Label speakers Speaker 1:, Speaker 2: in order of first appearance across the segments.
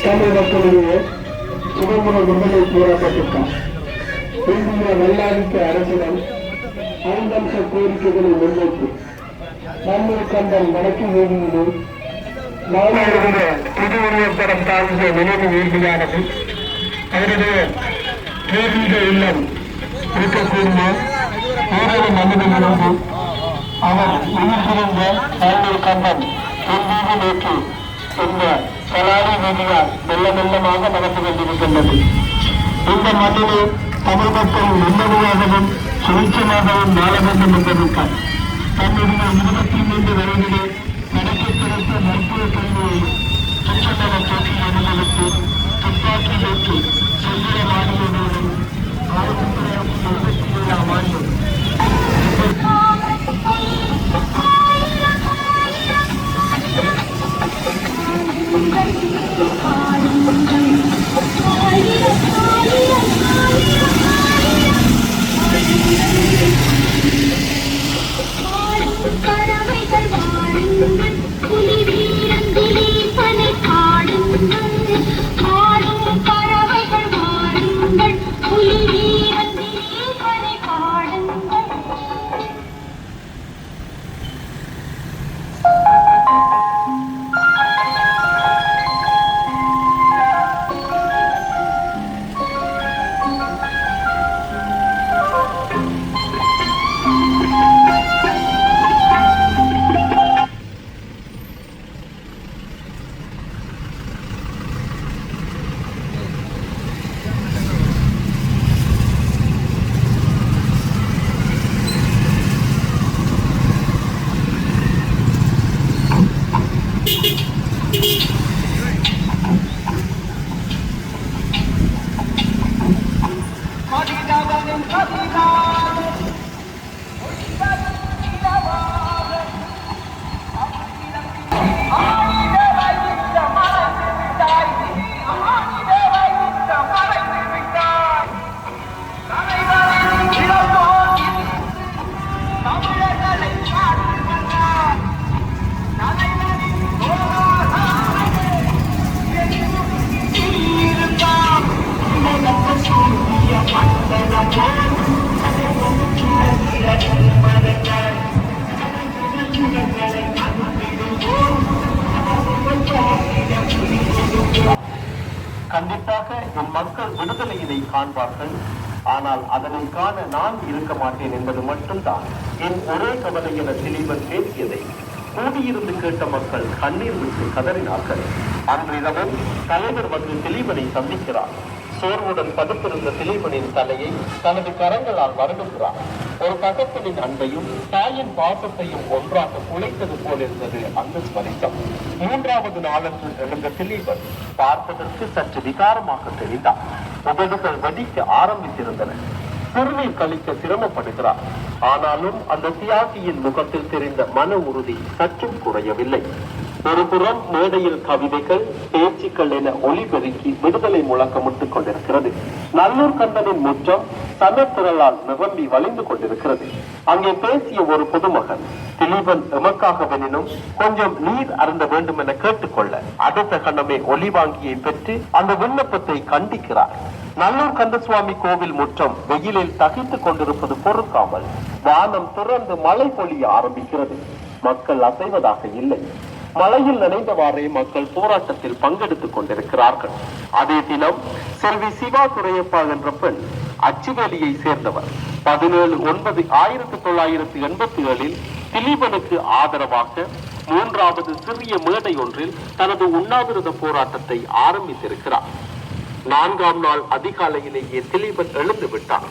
Speaker 1: தமிழ் மக்களிடையே சுதந்திர விடுதலை போராட்டத்திற்கான இந்திய வெள்ளாதிக்க அரசிடம் 5 அம்ச கோரிக்கைகளை முன்வைத்து நல்லூர் கண்டம் வடக்கு வீதியிலும் மாநில புதுவெளியப்படம் தாழ்ந்த நினைவு ஊர்தியானது அவருடைய பூர்வீக இல்லம் இருக்கக்கூடிய ஊரக மனிதனிலிருந்து அவர் உயிர்கிருந்த நல்லூர் கண்டம் தென்வீதி நோக்கி இந்த கலாடி வீதியால் மெல்ல மெல்லமாக நடந்து கொண்டிருக்கின்றது. இந்த மண்ணிலே தமிழ் மக்கள் நிம்மதியாகவும் சுழிச்சமாகவும் வாழ வேண்டும் என்பதற்காக தன்னுடைய 23 வயதிலே நடக்கக் கிடைத்த மருத்துவ கல்வியை சுற்றநல போட்டி அணிகளுக்கு துப்பாக்கி வைத்து சுந்தர மாநிலங்களுடன் 1977ஆம் ஆண்டு கண்டிப்பாக என் மக்கள் விடுதலையினை காண்பார்கள். ஆனால் அதனை காண நான் இருக்க மாட்டேன் என்பது மட்டும்தான் என் ஒரே கவலை என திலீபன் பேசியதை கூடியிருந்து கேட்ட மக்கள் கண்ணீர் விட்டு கதறினார்கள். அன்றிரவும் தலைவர் வந்து திலீபனை சந்திக்கிறார். சோர்வுடன் படுத்திருந்த திலீபனின் தலையை தனது கரங்களால் வருடுகிறார். ஒரு தகப்பனின் அன்பையும் தாயின் பாசத்தையும் ஒன்றாக குலைத்தது போல் இருந்தது அந்த ஸ்மரித்தம். 3வது நாளன்று எழுந்த திலீபன் பார்ப்பதற்கு சற்று விகாரமாக தெரிந்தார். உதடுகள் வெடிக்க ஆரம்பித்திருந்தன. சிறுநீர் கழிக்க சிரமப்படுகிறார். ஆனாலும் அந்த தியாகியின் முகத்தில் தெரிந்த மன உறுதி சற்றும் குறையவில்லை. ஒருபுறம் மேடையில் கவிதைகள் பேச்சுக்கள் என ஒளிபெருக்கி விடுதலை முழக்கமிட்டுக் கொண்டிருக்கிறது. நல்லூர் கண்டனின் முற்றம் சமத்திரலால் நிரம்பி வழிந்து கொண்டிருக்கிறது. அங்கே பேசிய ஒரு பொதுமகன் திலீபன் எமக்காகவெனினும் கொஞ்சம் நீர் அருந்த வேண்டும் என கேட்டுக்கொள்ள அடுத்த கண்ணமே ஒலி வாங்கியை பெற்று அந்த விண்ணப்பத்தை கண்டிக்கிறார். நல்லூர் கந்தசுவாமி கோவில் முற்றம் வெயிலில் தகித்துக் கொண்டிருப்பது பொறுக்காமல் வானம் திறந்து மழை பொழிய ஆரம்பிக்கிறது. மக்கள் அசைவதாக இல்லை. மழையில் நனைந்தவாறே மக்கள் போராட்டத்தில் பங்கெடுத்துக் கொண்டிருக்கிறார்கள். அதே தினம் செல்வி சிவா துரையப்பா என்ற பெண் அச்சுவேலியை சேர்ந்தவர் 17/9/1987 திலீபனுக்கு ஆதரவாக 3வது சிறிய மேடை ஒன்றில் தனது உண்ணாவிரத போராட்டத்தை ஆரம்பித்திருக்கிறார். 4ஆம் நாள் அதிகாலையிலேயே திலீபன் எழுந்து விட்டார்.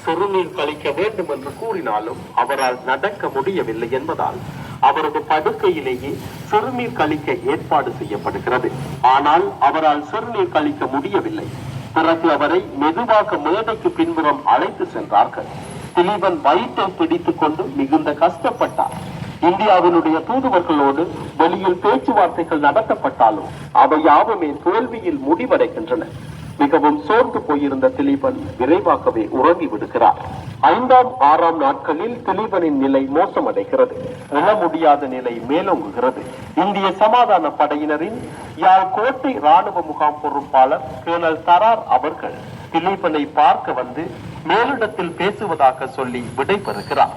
Speaker 1: சிறுநீர் கழிக்க வேண்டும் என்று கூறினாலும் அவரால் நடக்க முடியவில்லை என்பதால் அவரது படுக்கையிலேயே சிறுநீர் கழிக்க ஏற்பாடு செய்யப்படுகிறது. ஆனால் அவரால் சிறுநீர் கழிக்க முடியவில்லை. பிறகு அவரை மெதுவாக மேடைக்கு பின்புறம் அழைத்து சென்றார்கள். திலீபன் வயிற்றை பிடித்துக் கொண்டு மிகுந்த கஷ்டப்பட்டார். இந்தியாவினுடைய தூதுவர்களோடு வெளியில் பேச்சுவார்த்தைகள் நடத்தப்பட்டாலும் அவை யாவுமே தோல்வியில் முடிவடைகின்றன. மிகவும் சோர்ந்து போயிருந்த திலீபன் விரைவாகவே உறங்கி விடுகிறார். 5ஆம் 6ஆம் நாட்களில் திலீபனின் நிலை மோசமடைகிறது. எழ முடியாத நிலை மேலோங்குகிறது. இந்திய சமாதான படையினரின் யாழ் கோட்டை ராணுவ முகாம் பொறுப்பாளர் கேர்னல் தரார் அவர்கள் திலீபனை பார்க்க வந்து மேலிடத்தில் பேசுவதாக சொல்லி விடைபெறுகிறார்.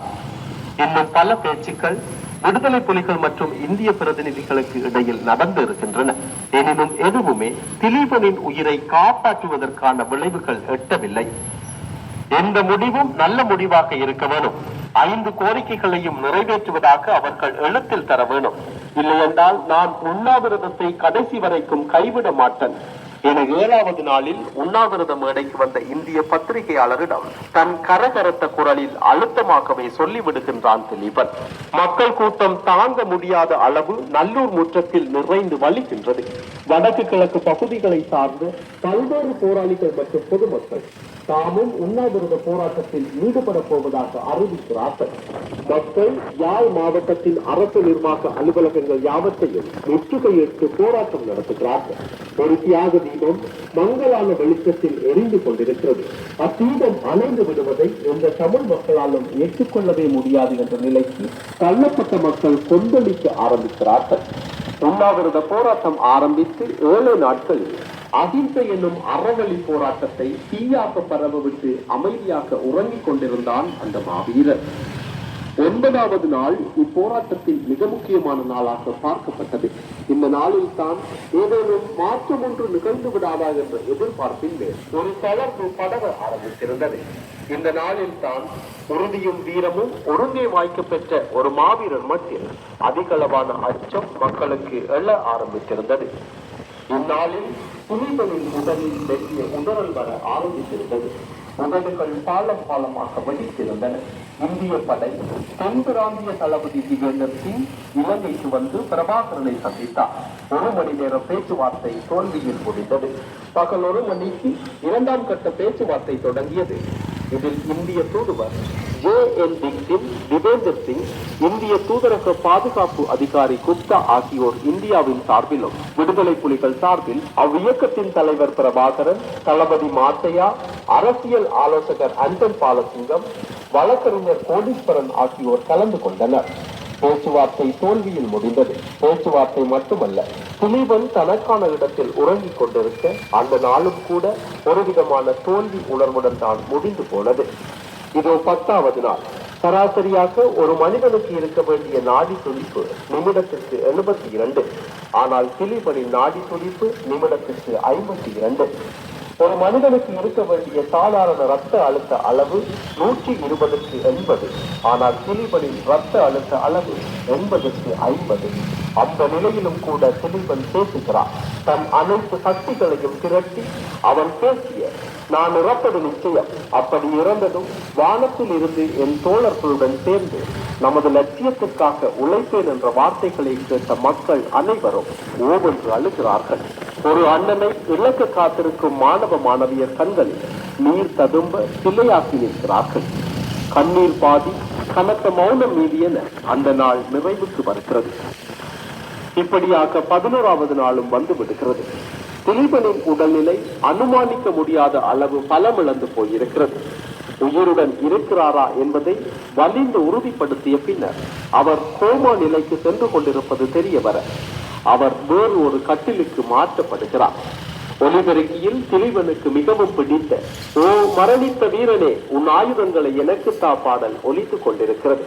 Speaker 1: இன்னும் பல பேச்சுக்கள் விடுதலை புலிகள் மற்றும் இந்திய பிரதிநிதிகளுக்கு இடையில் நடந்து இருக்கின்றன. எனினும் எதுவுமே திலீபனின் உயிரை காப்பாற்றுவதற்கான விளைவுகள் எட்டவில்லை. எந்த முடிவும் நல்ல முடிவாக இருக்க வேணும். 5 கோரிக்கைகளையும் நிறைவேற்றுவதாக அவர்கள் எழுத்தில் தர வேணும். இல்லையென்றால் நான் உண்ணாவிரதத்தை கடைசி வரைக்கும் கைவிட மாட்டேன் என 7வது நாளில் உண்ணாவிரத மேடைக்கு வந்த இந்திய பத்திரிகையாளரிடம் தன் கரகரத்த குரலில் அழுத்தமாகவே சொல்லிவிடுகின்றான் திலீபன். மக்கள் கூட்டம் தாங்க முடியாத அளவு நல்லூர் முற்றத்தில் நிறைந்து வலிக்கின்றது. வடக்கு கிழக்கு பகுதிகளை சார்ந்த பல்வேறு போராளிகள் மற்றும் பொதுமக்கள் தாமும் உண்ணாவிரத போராட்டத்தில் ஈடுபட போவதாக அறிவிக்கிறார்கள். மக்கள் யாழ் மாவட்டத்தின் அரசு நிர்வாக அலுவலகங்கள் யாவற்றையும் முற்றுகையிட்டு போராட்டம் நடத்துகிறார்கள். ஒரு தியாக தீபம் மங்களான வெளிச்சத்தில் எரிந்து கொண்டிருக்கிறது. அத்தீபம் அணைந்து விடுவதை எந்த தமிழ் மக்களாலும் ஏற்றுக்கொள்ளவே முடியாது என்ற நிலைக்கு தள்ளப்பட்ட மக்கள் கொந்தளிக்க ஆரம்பிக்கிறார்கள். உண்ணாவிரத போராட்டம் ஆரம்பித்து 7 நாட்களில் அகிம்சை என்னும் அறவழி போராட்டத்தை தீயாக பரவவிட்டு அமைதியாக உறங்கிக் கொண்டிருந்தான் அந்த மாவீரர். 9வது நாள் இப்போராட்டத்தின் மிக முக்கியமான நாளாக பார்க்கப்பட்டது. இந்த நாளில் தான் ஏதேனும் மாற்றம் ஒன்று நிகழ்ந்து விடாதா என்ற எதிர்பார்ப்பின் மேல் ஒரு தளர்வு படர ஆரம்பித்திருந்தது. இந்த நாளில் தான் உறுதியும் வீரமும் ஒருங்கே வாய்க்க பெற்ற ஒரு மாவீரர் மத்தியில் அதிகளவான அச்சம் மக்களுக்கு எழ ஆரம்பித்திருந்தது. இந்நாளில் திலீபனின் உடலில் வெற்றிய உதறல் வர ஆரம்பித்திருந்தது. உதடுகள் பாலம் பாலமாக வெடித்திருந்தன. இந்திய படை தென்பிராந்திய தளபதி திவேந்தர் சிங் இலங்கைக்கு வந்து பிரபாகரனை சந்தித்தார். 1 மணி நேர பேச்சுவார்த்தை தோல்வியில் முடிந்தது. பகல் 1 மணிக்கு 2ஆம் கட்ட பேச்சுவார்த்தை தொடங்கியது. இதில் இந்திய தூதுவர் ஜே.என். டிக்சின், திவேந்தர் சிங், இந்திய தூதரக பாதுகாப்பு அதிகாரி குப்தா ஆகியோர் இந்தியாவின் சார்பிலும் விடுதலை புலிகள் சார்பில் அவ்வியக்கத்தின் தலைவர் பிரபாகரன், தளபதி மாத்தையா, அரசியல் ஆலோசகர் அஞ்சன் பாலசிங்கம், வழக்கறிஞர் கோடீஸ்வரன் ஆகியோர் கலந்து கொண்டனர். பேச்சுவார்த்தை தோல்வியில் முடிந்தது. பேச்சுவார்த்தை மட்டுமல்ல, திலீபன் தனக்கான இடத்தில் உறங்கிக் கொண்டிருக்க அந்த நாளும் கூட ஒருவிதமான தோல்வி உணர்வுடன் தான் முடிந்து போனது. இதோ 10வது நாள். சராசரியாக ஒரு மனிதனுக்கு இருக்க வேண்டிய நாடி துடிப்பு நிமிடத்திற்கு 72. ஆனால் திலீபனின் நாடி துடிப்பு நிமிடத்திற்கு 52. ஒரு மனிதனுக்கு இருக்க வேண்டிய சாதாரண இரத்த அழுத்த அளவு 120க்கு 80. ஆனால் திலீபனின் இரத்த அழுத்த அளவு 80க்கு 50. அந்த நிலையிலும் கூட திலீபன் பேசுகிறார். தன் அனைத்து சக்திகளையும் திரட்டி அவன் பேசிய, நான் இறப்பது நிச்சயம், அப்படி இறந்ததும் வானத்தில் இருந்து என் தோழர்களுடன் சேர்ந்து நமது லட்சியத்திற்காக உழைப்பேன் என்ற வார்த்தைகளை கேட்ட மக்கள் அனைவரும் ஓவென்று அழுகிறார்கள். ஒரு அண்ணனை இழக்க காத்திருக்கும் மாணவ மாணவியர் கண்களில் நீர் ததும்ப சிலையாக்கி நிற்கிறார்கள். கண்ணீர் பாதி கனத்த மௌனம் மீதி என அந்த நாள் நிறைவுக்கு வருகிறது. இப்படியாக 11வது நாளும் வந்து விடுகிறது. திலீபனின் உடல்நிலை அனுமானிக்க முடியாத அளவு பலமிழந்து போயிருக்கிறது. உயிருடன் இருக்கிறாரா என்பதை வலிந்து உறுதிப்படுத்திய பின்னர் அவர் கோமா நிலைக்கு சென்று கொண்டிருப்பது தெரிய வர அவர் வேறு ஒரு கட்டிலுக்கு மாற்றப்படுகிறார். ஒலிபெருக்கியில் திலீபனுக்கு மிகவும் பிடித்த ஓ மரணித்த வீரனே உன் ஆயுதங்களை எனக்குத்தா பாடல் ஒலித்துக் கொண்டிருக்கிறது.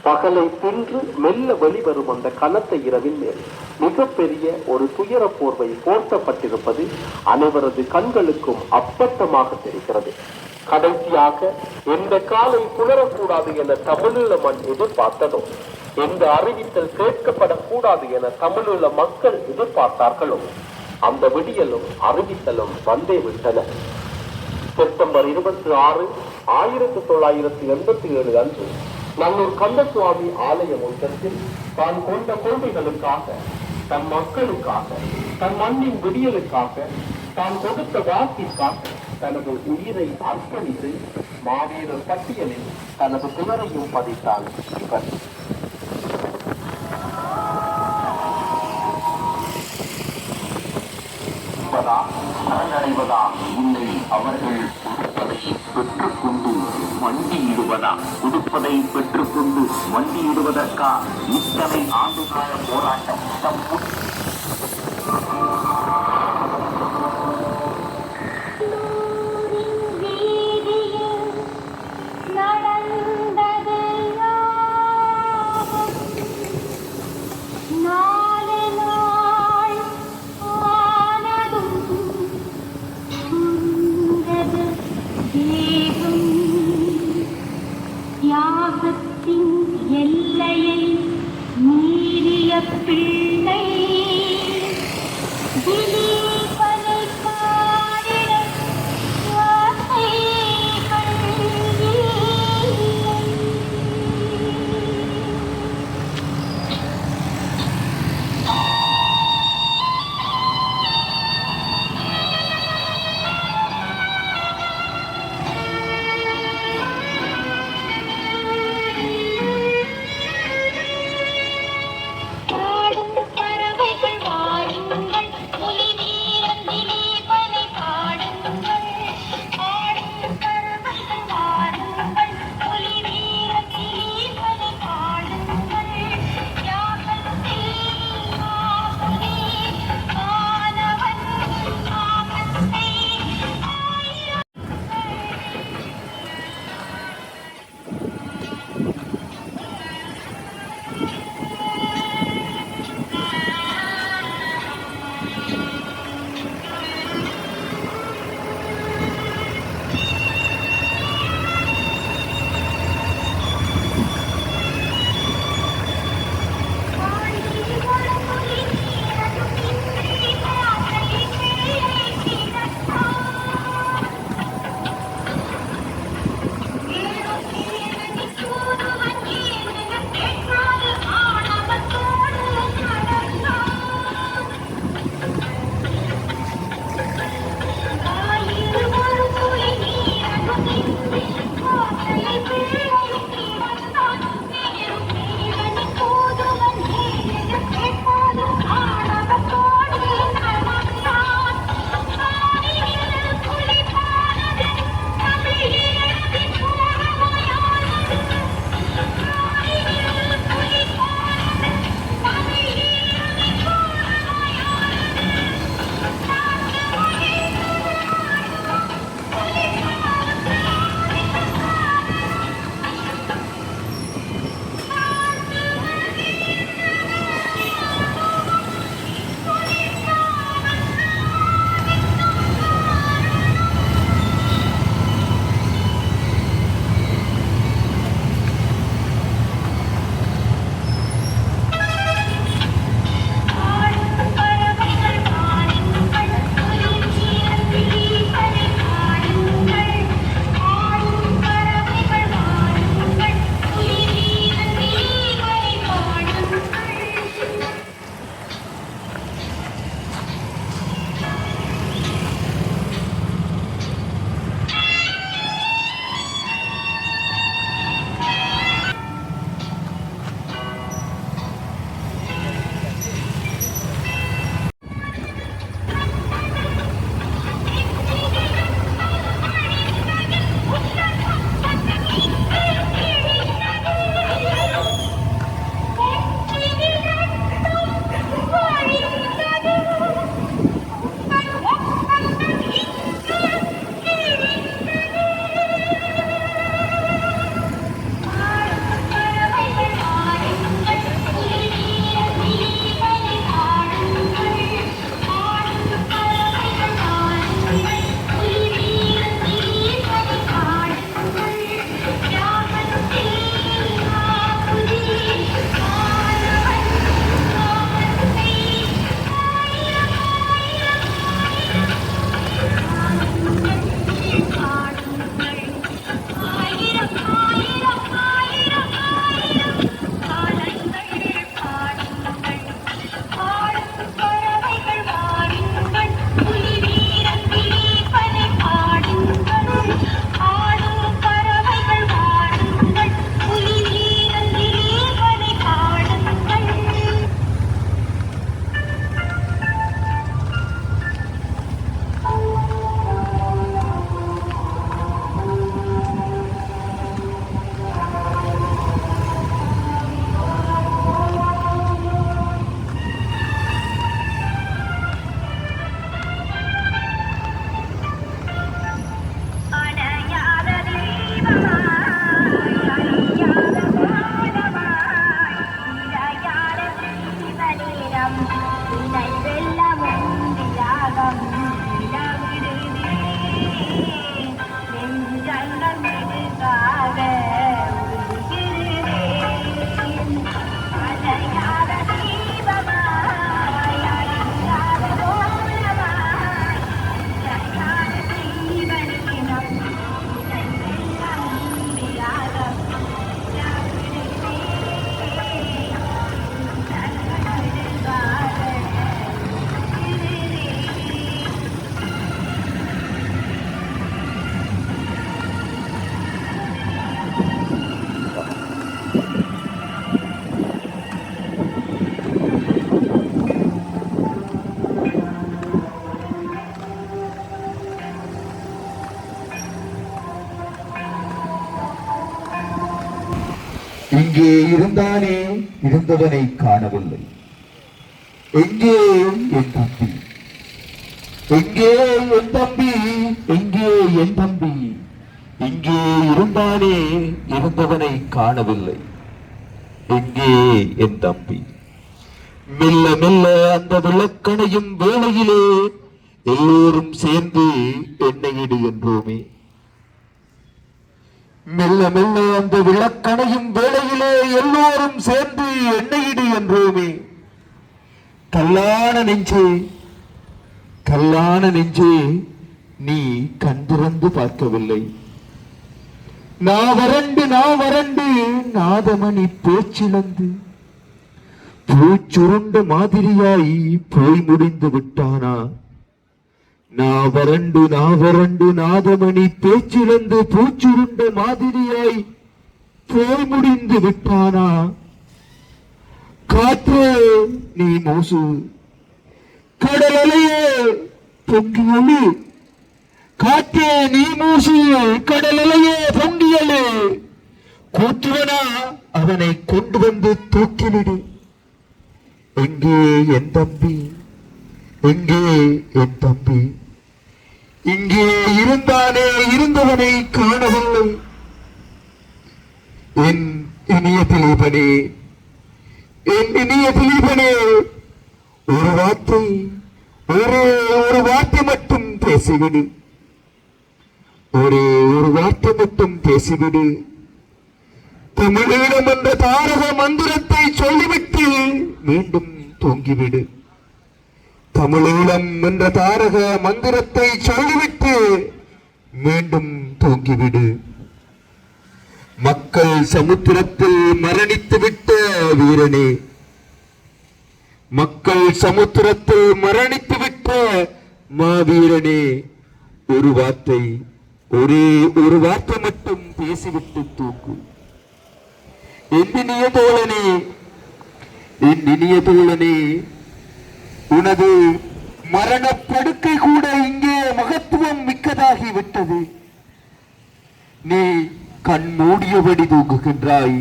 Speaker 1: பகலை தின்று மெல்ல வெளிவரும் அந்த கனத்த இரவின் மேல் மிகப்பெரிய ஒரு துயர போர்வை போர்த்தப்பட்டிருப்பது அனைவரது கண்களுக்கும் அப்பட்டமாக தெரிகிறது. கடைசியாக எந்த காலை புலரக்கூடாது என தமிழீழ மண் எதிர்பார்த்ததோ, எந்த அறிவித்தல் கேட்கப்படக்கூடாது என தமிழீழ மக்கள் எதிர்பார்த்தார்களோ, அந்த விடியலும் அறிவித்தலும் வந்தே விட்டன. செப்டம்பர் 26, 1987 அன்று நல்லூர் கந்தசுவாமி ஆலய முற்றத்தில் தான் கொண்ட கொள்கைகளுக்காக, தன் மக்களுக்காக, தன் மண்ணின் விடியலுக்காக, தான் கொடுத்த வாக்கிற்காக தனது உயிரை அர்ப்பணித்து மாவீரர் பட்டியலில் தனது புனரையும் பதித்தான் இவர். அடைவதா இல்லை அவர்கள் கொடுப்பதை பெற்றுக்கொண்டு மண்டியிடுவதா? கொடுப்பதை பெற்றுக்கொண்டு மண்டியிடுவதற்கா இத்தனை ஆண்டுகால போராட்டம்?
Speaker 2: தியாகத்தின் எல்லையை மீறிய பிள்ளை இங்கே இருந்தானே இருந்தவனை காணவில்லை. எங்கே என் தம்பி? எங்கே என் தம்பி? எங்கே என் தம்பி? இங்கே இருந்தானே இருந்தவனை காணவில்லை. எங்கே என் தம்பி? மெல்ல மெல்ல அந்த விளக்கணையும் வேளையிலே எல்லோரும் சேர்ந்து எண்ணெயிடு என்றோமே. மெல்ல மெல்ல அந்த விளக்கணையும் வேளையிலே எல்லோரும் சேர்ந்து எண்ணெயிடு என்றோமே. கல்லான நெஞ்சே, கல்லான நெஞ்சே, நீ கண் திறந்து பார்க்கவில்லை. நாவரண்டு நாதமணி பேச்சிழந்து பூச்சுருண்ட மாதிரியாய் போய் முடிந்து விட்டானா? நாவரண்டு நாதமணி பேச்சிழந்து பூச்சுருண்ட மாதிரியாய் போய் முடிந்து விட்டானா? காற்றே நீ மோசு, கடலையே பொங்கியலு. காற்றே நீ மூசு, கடலையே பொங்கியலு. கூற்றுவனா அவனை கொண்டு வந்து தூக்கிலிடு. எங்கே என் தம்பி? எங்கே என் தம்பி? இங்கே இருந்தானே இருந்தவனை காணவில்லை. என் இனிய திலீபனே, என் இனிய திலீபனே, ஒரு வார்த்தை, ஒரு வார்த்தை மட்டும் பேசிவிடு. ஒரே ஒரு வார்த்தை மட்டும் பேசிவிடு. தமிழீழம் என்ற தாரக மந்திரத்தை சொல்லிவிட்டு மீண்டும் தூங்கிவிடு. தமிழீழம் என்ற தாரக மந்திரத்தை சொல்லிவிட்டு மீண்டும் தூங்கிவிடு. மக்கள் சமுத்திரத்தில் மரணித்துவிட்ட வீரனே, மக்கள் சமுத்திரத்தில் மரணித்துவிட்ட மாவீரனே, ஒரு வார்த்தை, ஒரே ஒரு வார்த்தை மட்டும் பேசிவிட்டு தூக்கு. என் இனிய தோழனே, என் இனிய தோழனே, உனது மரணப்படுக்கை கூட இங்கே மகத்துவம் மிக்கதாகிவிட்டது. நீ கண் மூடியபடி தூங்குகின்றாய்.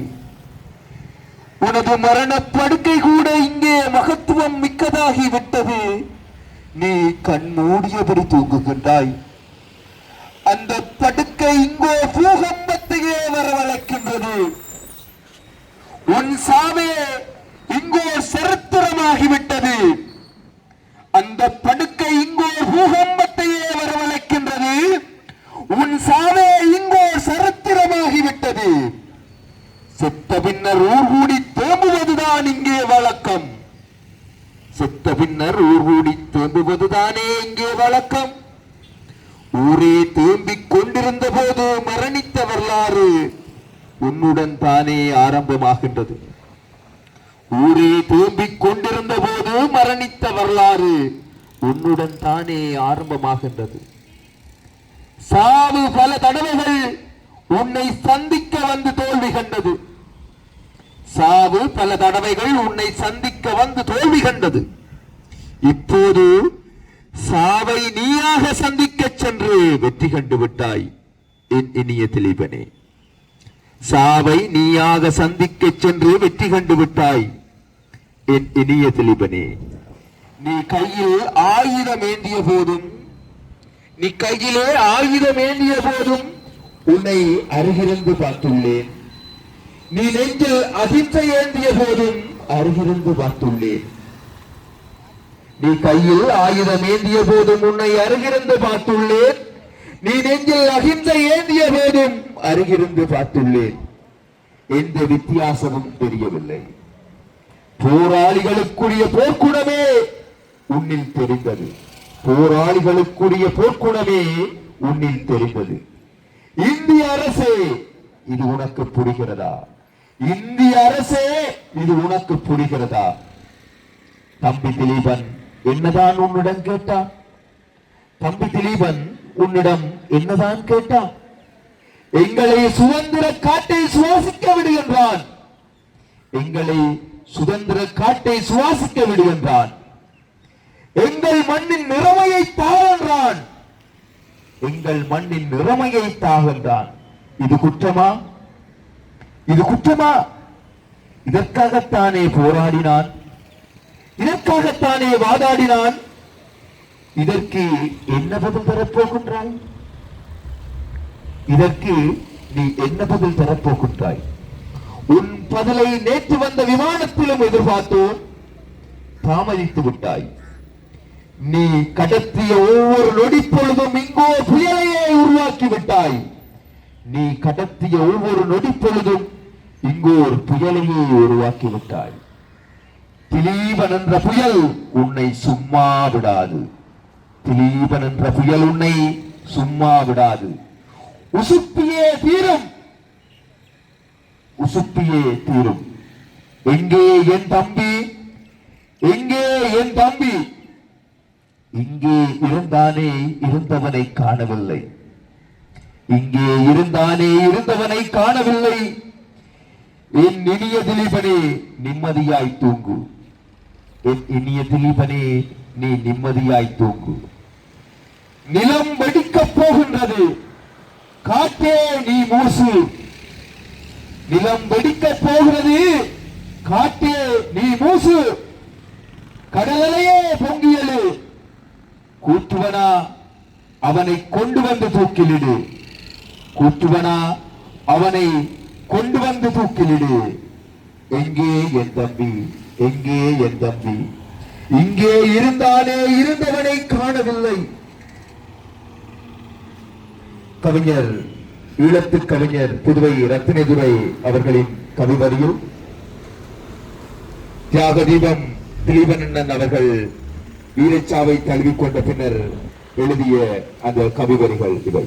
Speaker 2: உனது மரணப்படுக்கை கூட இங்கே மகத்துவம் மிக்கதாகிவிட்டது. நீ கண் மூடியபடி தூங்குகின்றாய். அந்த படுக்கை இங்கோ பூகம்பத்தையே வரவழைக்கின்றது. உன் சாவே இங்கோ சரித்திரமாகிவிட்டது. அந்த படுக்கை இங்கோ பூகம்பத்தையே வரவழைக்கின்றது. உன் சாவே இங்கோ சரித்திரமாகிவிட்டது. செத்த பின்னர் ஊர்கூடி தேம்புவதுதான் இங்கே வழக்கம். செத்த பின்னர் ஊர்கூடி தேம்புவதுதானே இங்கே வழக்கம். ஊரே தேம்பிக் கொண்டிருந்த போது மரணித்த வரலாறு உன்னுடன் தானே ஆரம்பமாகின்றது. ஊரே தேம்பிக் கொண்டிருந்த போது மரணித்த வரலாறு உன்னுடன் தானே ஆரம்பமாகின்றது. சாவு பல தடவைகள் உன்னை சந்திக்க வந்து தோல்வி கண்டது. சாவு பல தடவைகள் உன்னை சந்திக்க வந்து தோல்வி கண்டது. இப்போது சாவை நீயாக சந்திக்க சென்று வெற்றி கண்டு விட்டாய். என் இனிய திலீபனே, சாவை நீயாக சந்திக்க சென்று வெற்றி கண்டு விட்டாய். என் இனிய திலீபனே, நீ கையில் ஆயுதம் ஏந்திய போதும், நீ கையிலே ஆயுதம் ஏந்திய போதும் உன்னை அருகிருந்து பார்த்துள்ளேன். நீ நெஞ்சில் அகிம்சை ஏந்திய போதும் அருகிருந்து பார்த்துள்ளேன். நீ கையில் ஆயுதம் ஏந்திய போதும் உன்னை அருகிருந்து பார்த்துள்ளேன். நீ நெஞ்சில் அகிம்சை ஏந்திய போதும் அருகிருந்து பார்த்துள்ளேன். எந்த வித்தியாசமும் தெரியவில்லை. போராளிகளுக்குரிய போர்க்குணமே உன்னில் தெரிந்தது. போராளிகளுக்குரிய போர்க்குணமே உன்னில் தெரிந்தது. இந்திய அரசே, இது உனக்கு புரிகிறதா? இந்திய அரசே, இது உனக்கு புரிகிறதா? தம்பி திலீபன் என்னதான் உன்னிடம் கேட்டான்? தம்பி திலீபன் உன்னிடம் என்னதான் கேட்டான்? எங்களை சுதந்திர காட்டை சுவாசிக்க விடுகின்றான். எங்களை சுதந்திர காட்டை சுவாசிக்க விடுகின்றான். எங்கள் மண்ணின் நிறமையை தாழ்கின்றான். எங்கள் மண்ணின் நிறமையை தாழ்கின்றான். இது குற்றமா? இது குற்றமா? இதற்காகத்தானே போராடினான், இதற்காகத்தானே வாதாடினான். இதற்கு என்ன பதில் தரப்போகின்றாய்? இதற்கு நீ என்ன பதில் தரப்போகின்றாய்? உன் பதிலை நேற்று வந்த விமானத்திலும் எதிர்பார்த்தோம், தாமதித்து விட்டாய். நீ கடத்திய ஒவ்வொரு நொடி பொழுதும் இங்கோ புயலையே உருவாக்கி விட்டாய். நீ கடத்திய ஒவ்வொரு நொடி பொழுதும் இங்கோ ஒரு புயலையே உருவாக்கி விட்டாய். திலீபன் என்ற புயல் உன்னை சும்மா விடாது. திலீபன் என்ற புயல் உன்னை சும்மா விடாது. உசுப்பியே தீரும், உசுப்பியே தீரும். எங்கே என் தம்பி, எங்கே என் தம்பி? இங்கே இருந்தானே இருந்தவனை காணவில்லை, இங்கே இருந்தானே இருந்தவனை காணவில்லை. என் இனிய திலீபனே நிம்மதியாய் தூங்கு, என் இனிய திலீபனே நீ நிம்மதியாய் தூங்கு. நிலம் வெடிக்கப் போகின்றது, காற்றே நீ மூசு. நிலம் வெடிக்கப் போகிறது, காற்றே நீ மூசு. கடலையே பொங்கியது, கூற்றுவனா அவனை கொண்டு வந்து தூக்கிலிடு. கூற்றுவனா அவனை கொண்டு வந்து தூக்கிலிடு. எங்கே என் தம்பி, எங்கே என் தம்பி? இங்கே இருந்தானே இருந்தவனை காணவில்லை. கவிஞர், ஈழத்து கவிஞர் புதுவை ரத்தினதுரை அவர்களின் கவிவரியில் தியாக தீபம் திலீபன் அவர்கள் வீரச்சாவை தழுவிக்கொண்ட பின்னர் எழுதிய அந்த கவிவரிகள் இவை.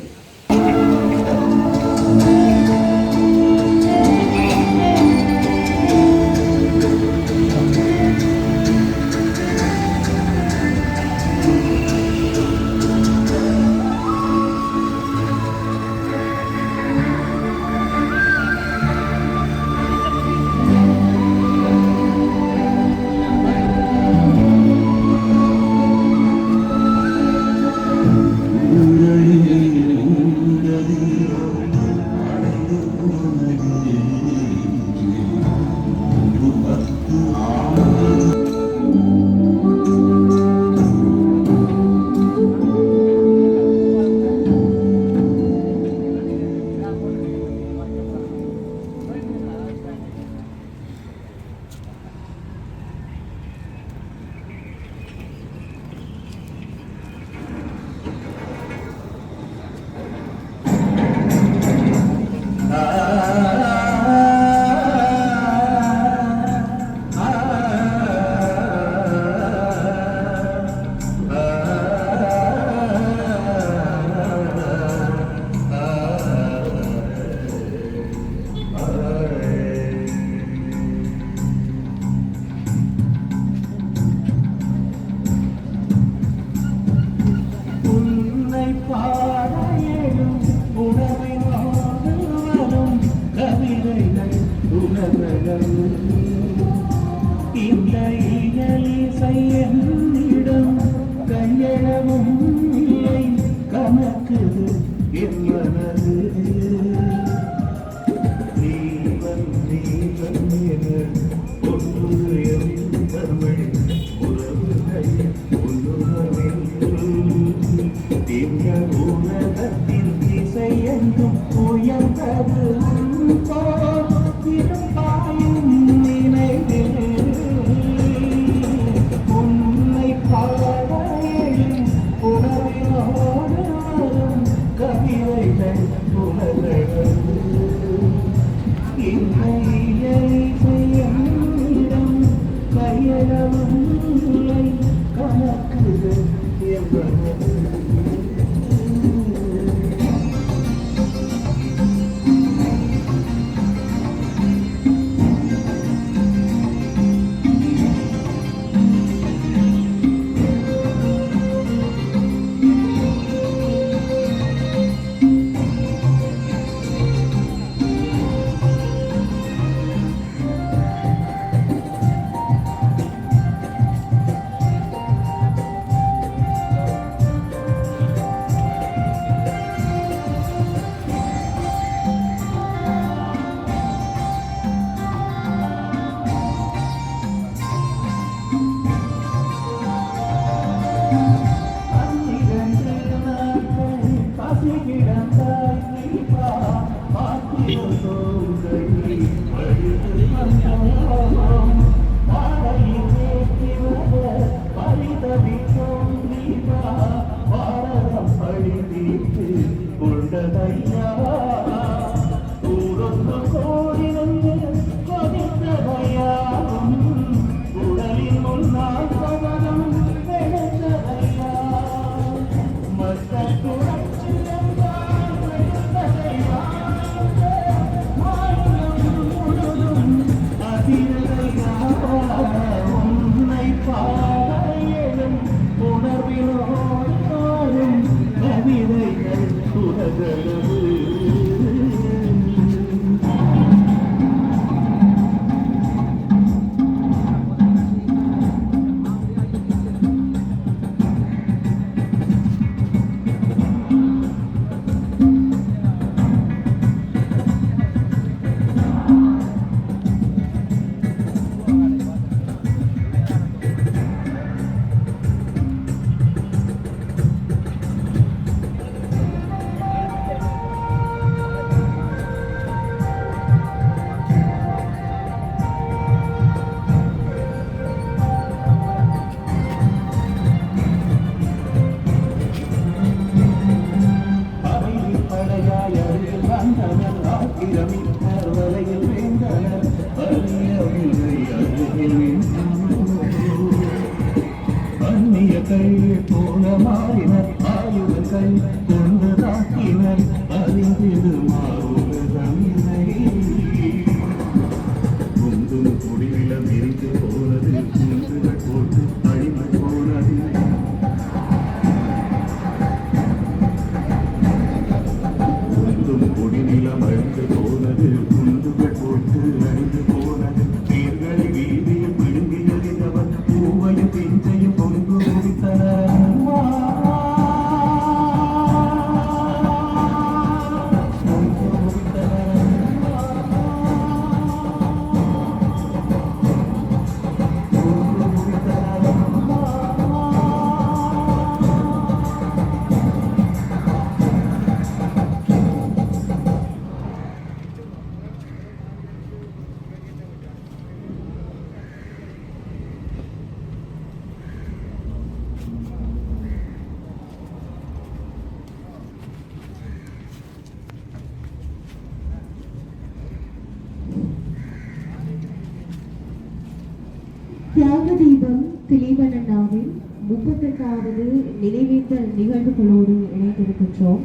Speaker 3: தியாகதீபம் திலீபனண்ணாவின் 38வது நினைவேந்தல் நிகழ்வுகளோடு இணைந்திருக்கின்றோம்.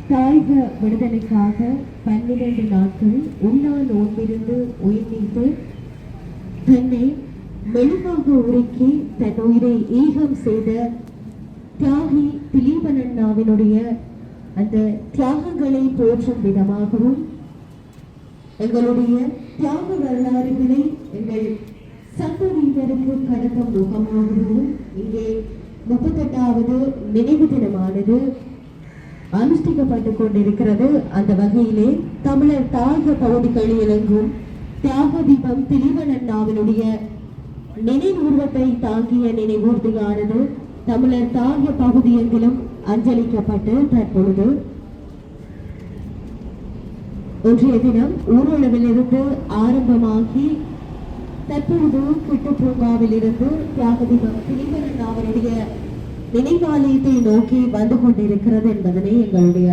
Speaker 3: தாயக விடுதலைக்காக 12 நாட்கள் உண்ணா நோன்பிருந்து உயிர் நீத்து தன்னை மெழுகாக உருக்கி தன் உயிரை ஈகம் செய்த தியாகி திலீபனண்ணாவினுடைய அந்த தியாகங்களை போற்றும் விதமாகவும் எங்களுடைய தியாக வரலாறுகளை எங்கள் சந்ததியினருக்கு கடக்கும் முகமாகவும் இங்கே 38வது நினைவு தினமானது அனுஷ்டிக்கப்பட்டுக் கொண்டிருக்கிறது. அந்த வகையிலே தமிழர் தாயக பகுதிகளில் இயங்கும் தியாகதீபம் திலீபனண்ணாவினுடைய நினைவூர்வத்தை தாங்கிய நினைவூர்தியானது தமிழர் தாயக பகுதியெங்கிலும் அஞ்சலிக்கப்பட்டு தற்பொழுது இன்றைய தினம் ஊரளவில் இருந்து ஆரம்பமாகி தற்பொழுது கிட்டு பூங்காவில் இருந்து தியாகதீபம் திலீபனண்ணாவினுடைய நினைவாலயத்தை நோக்கி வந்து கொண்டிருக்கிறது என்பதனை எங்களுடைய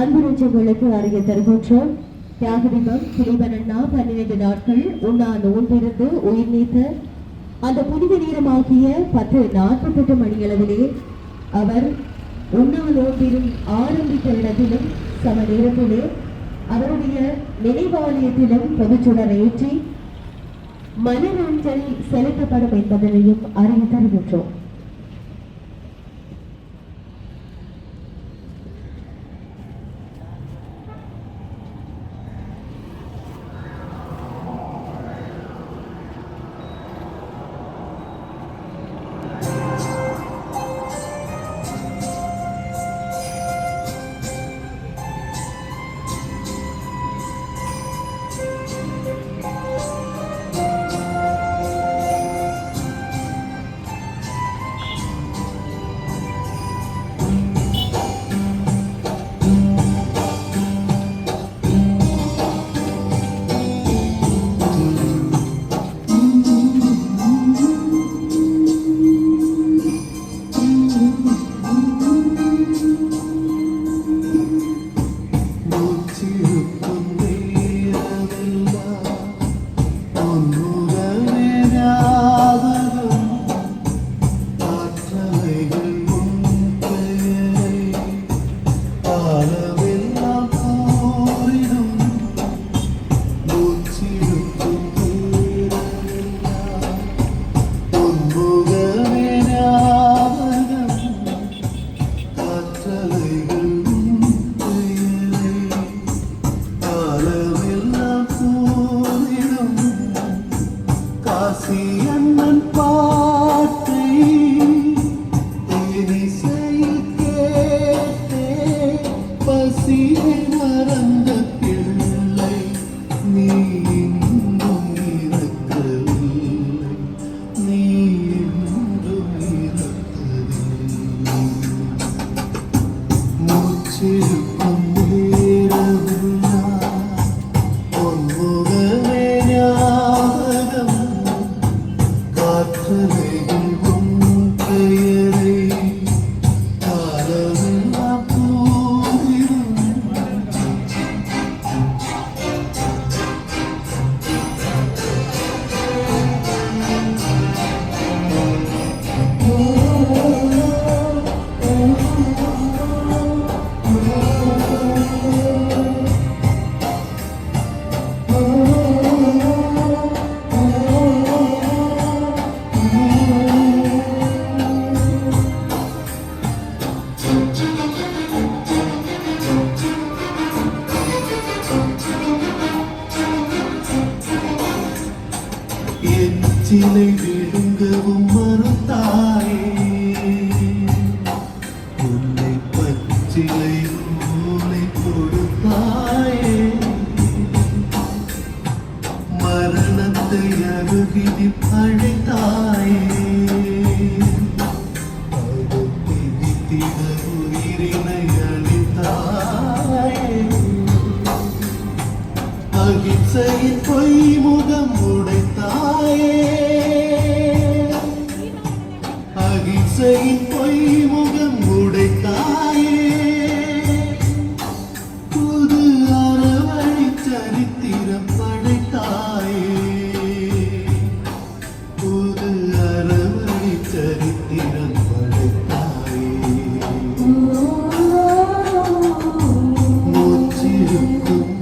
Speaker 3: அன்பு நெஞ்சங்களுக்கு அறிய தருகின்றோம். தியாகதீபம் திலீபனண்ணா 12 நாட்கள் உண்ணா நோன்பிருந்து உயிர் நீத்த அந்த புனித நேரமாகிய 10:48 மணியளவிலே அவர் உண்ணா நோன்பிலும் ஆரம்பித்த இடத்திலும் சம நேரத்திலே அவருடைய நினைவாலயத்திலும் பொதுச்சுடர் ஏற்றி மலரஞ்சலி செலுத்தப்படும் என்பதனையும் அறிய தருகின்றோம்.
Speaker 4: மூச்சிருக்கும் நேரமெல்லாம் பொன்முகமே ஞாபகம் காற்றலைகள் உன் பெயரை காலமெல்லாம் கூறிடும் எச்சிலை விழுங்கவும் மறுத்தாயே உன்னை பச்சிலை ஊனை கொடுத்தாயே மரணத்தை அருகில் அழைத்தாயே அது பிடித்திட உயிரினை அளித்தாயே அகிம்சையின் பொய் முகம் உடைத்தாயே அகிம்சையின் பொய் முகம் உடைத்தாயே புது அறவழி சரித்திரம் படைத்தாயே புது அறவழி சரித்திரம் படைத்தாயே மூச்சிருக்கும்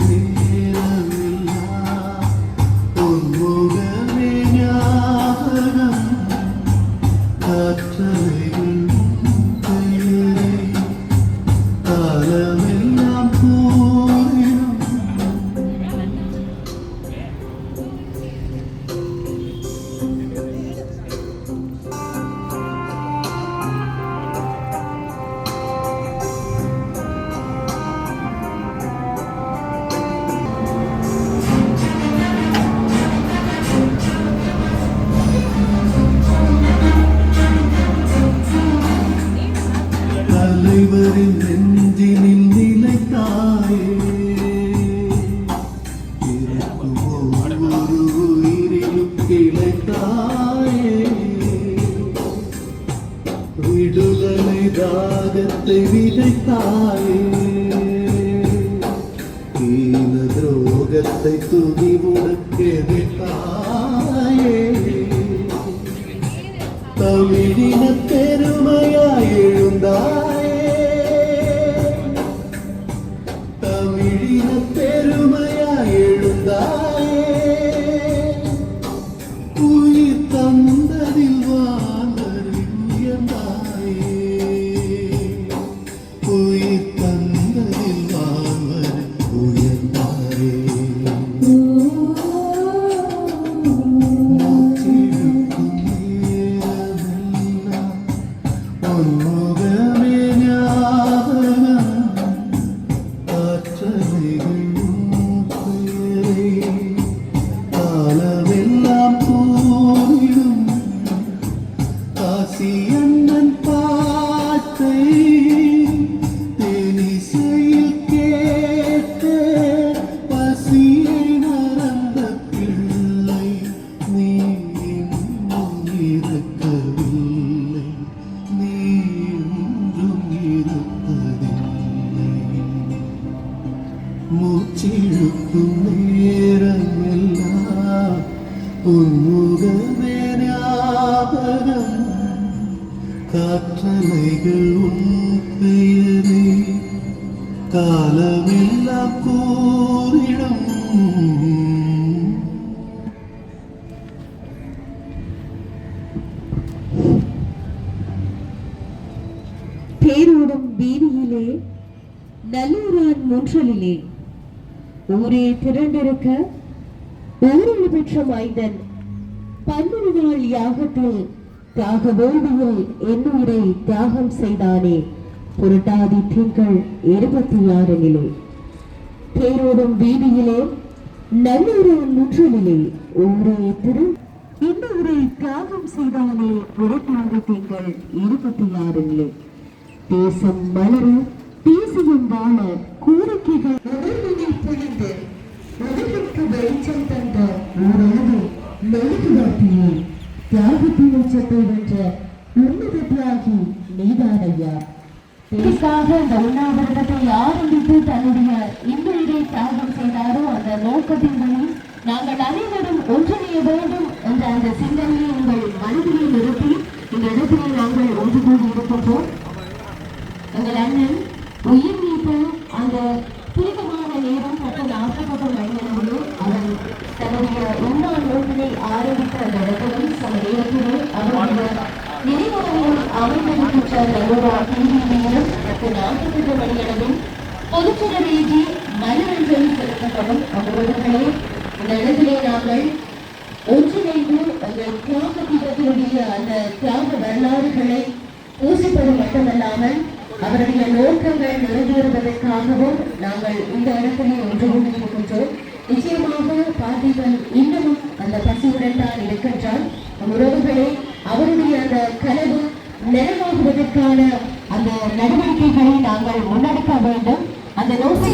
Speaker 4: தலைவரின் நெஞ்சினில் நிலைத்தாயே இருக்கும் ஒவ்வொரு உயிரிலும் கிளைத்தாயே விடுதலை தாகத்தை விதைத்தாயே ஈன துரோகத்தை துணிவுடன் எதிர்த்தாயே தமிழின பெருமையாய் எழுந்தாயே தமிழின பெருமையாய் எழுந்தாயே உயிர் தந்ததில் வாழ்வரில் உயர்ந்தாயே உயிர் தந்ததில் வாழ்வரில் உயர்ந்தாயே பொன்முகமே ஞாபகம் காற்றலைகள் உன் பெயரை காலமெல்லாம் கூறிடும் காசியண்ணன் பாட்டை தேனிசையில் கேட்ட பசியை மறந்த பிள்ளை நீ இன்னும் இருக்கவில்லை நீன்றும் இருப்பதில்லை மூச்சிழுக்கும் நேரமெல்லாம் உன்முகமே ஞாபகம் காற்றலைகள் உன் பெயரை காலமெல்லாம் கூறிடும்
Speaker 3: தேரோடும் வீதியிலே நல்லூரான் முன்றலிலே ஊரே திரண்டிருக்க ஊரில் பெற்ற மைந்தன் 12 நாள் யாகத்தில் தியாக வேள்வியில் என்னுயிரை தியாகம் செய்தானே புரட்டாதி திங்கள் 26 தேரோடும் வீதியிலே நல்லூரான் முன்றலிலே ஊரே இன்னொரு தியாகம் செய்தாலே புரட்டாதி திங்கள் 26 தேசம் மலர பேசியும் வாழ கோரிக்கைகள் உணர்வினை பொழிந்து உலகிற்கு வெளிச்சம் தந்த ஓரளவு மெழுகுவர்த்தியே தியாகத்தின் உச்சத்தை வென்ற உன்னத தியாகி நீதானையா. இதற்காக இந்த உண்ணாவிரதத்தை ஆரம்பித்து தன்னுடைய இன்னுயிரை தியாகம் செய்தாரோ அந்த நோக்கத்தின்படி நாங்கள் அனைவரும் ஒன்றிணைய வேண்டும் என்ற அந்த சிந்தனையை உங்கள் மனதிலே நிறுத்தி இந்த இடத்திலே நாங்கள் ஒன்று கூடி இருக்கின்றோம். எங்கள் அண்ணன் உயிர் நீத்த அந்த தீர்க்கமான நேரம் 10:40 மணி அவன் தன்னுடைய உண்ணாள் நோக்கினை ஆரம்பித்த அந்த இடத்திலும் சில நேரத்திலே அவருடைய நினைவாலயம் அமைந்திருக்கின்ற நல்லூரா டிவியிலும் 10:48 மணியளவில் பொதுச்சிறரேகி மலரஞ்சலி செலுத்தப்படும். அவர்களே இந்த இடத்திலே நாங்கள் ஒன்றிணைந்து எங்கள் தியாக தீபத்தினுடைய அந்த தியாக வரலாறுகளை பூசிப்பது மட்டுமல்லாமல் அவருடைய நோக்கங்கள் நிறைவேறுவதற்காகவும் நாங்கள் இந்த இடத்திலே ஒன்று கொண்டிருக்கின்றோம். நிச்சயமாக பார்த்திபன் இன்னமும் அந்த பசியுடன் தான் இருக்கின்றான். உறவுகளை அவருடைய அந்த கனவு நிறைவாகுவதற்கான அந்த நடவடிக்கைகளை நாங்கள் முன்னெடுக்க வேண்டும். அந்த நோக்கத்தை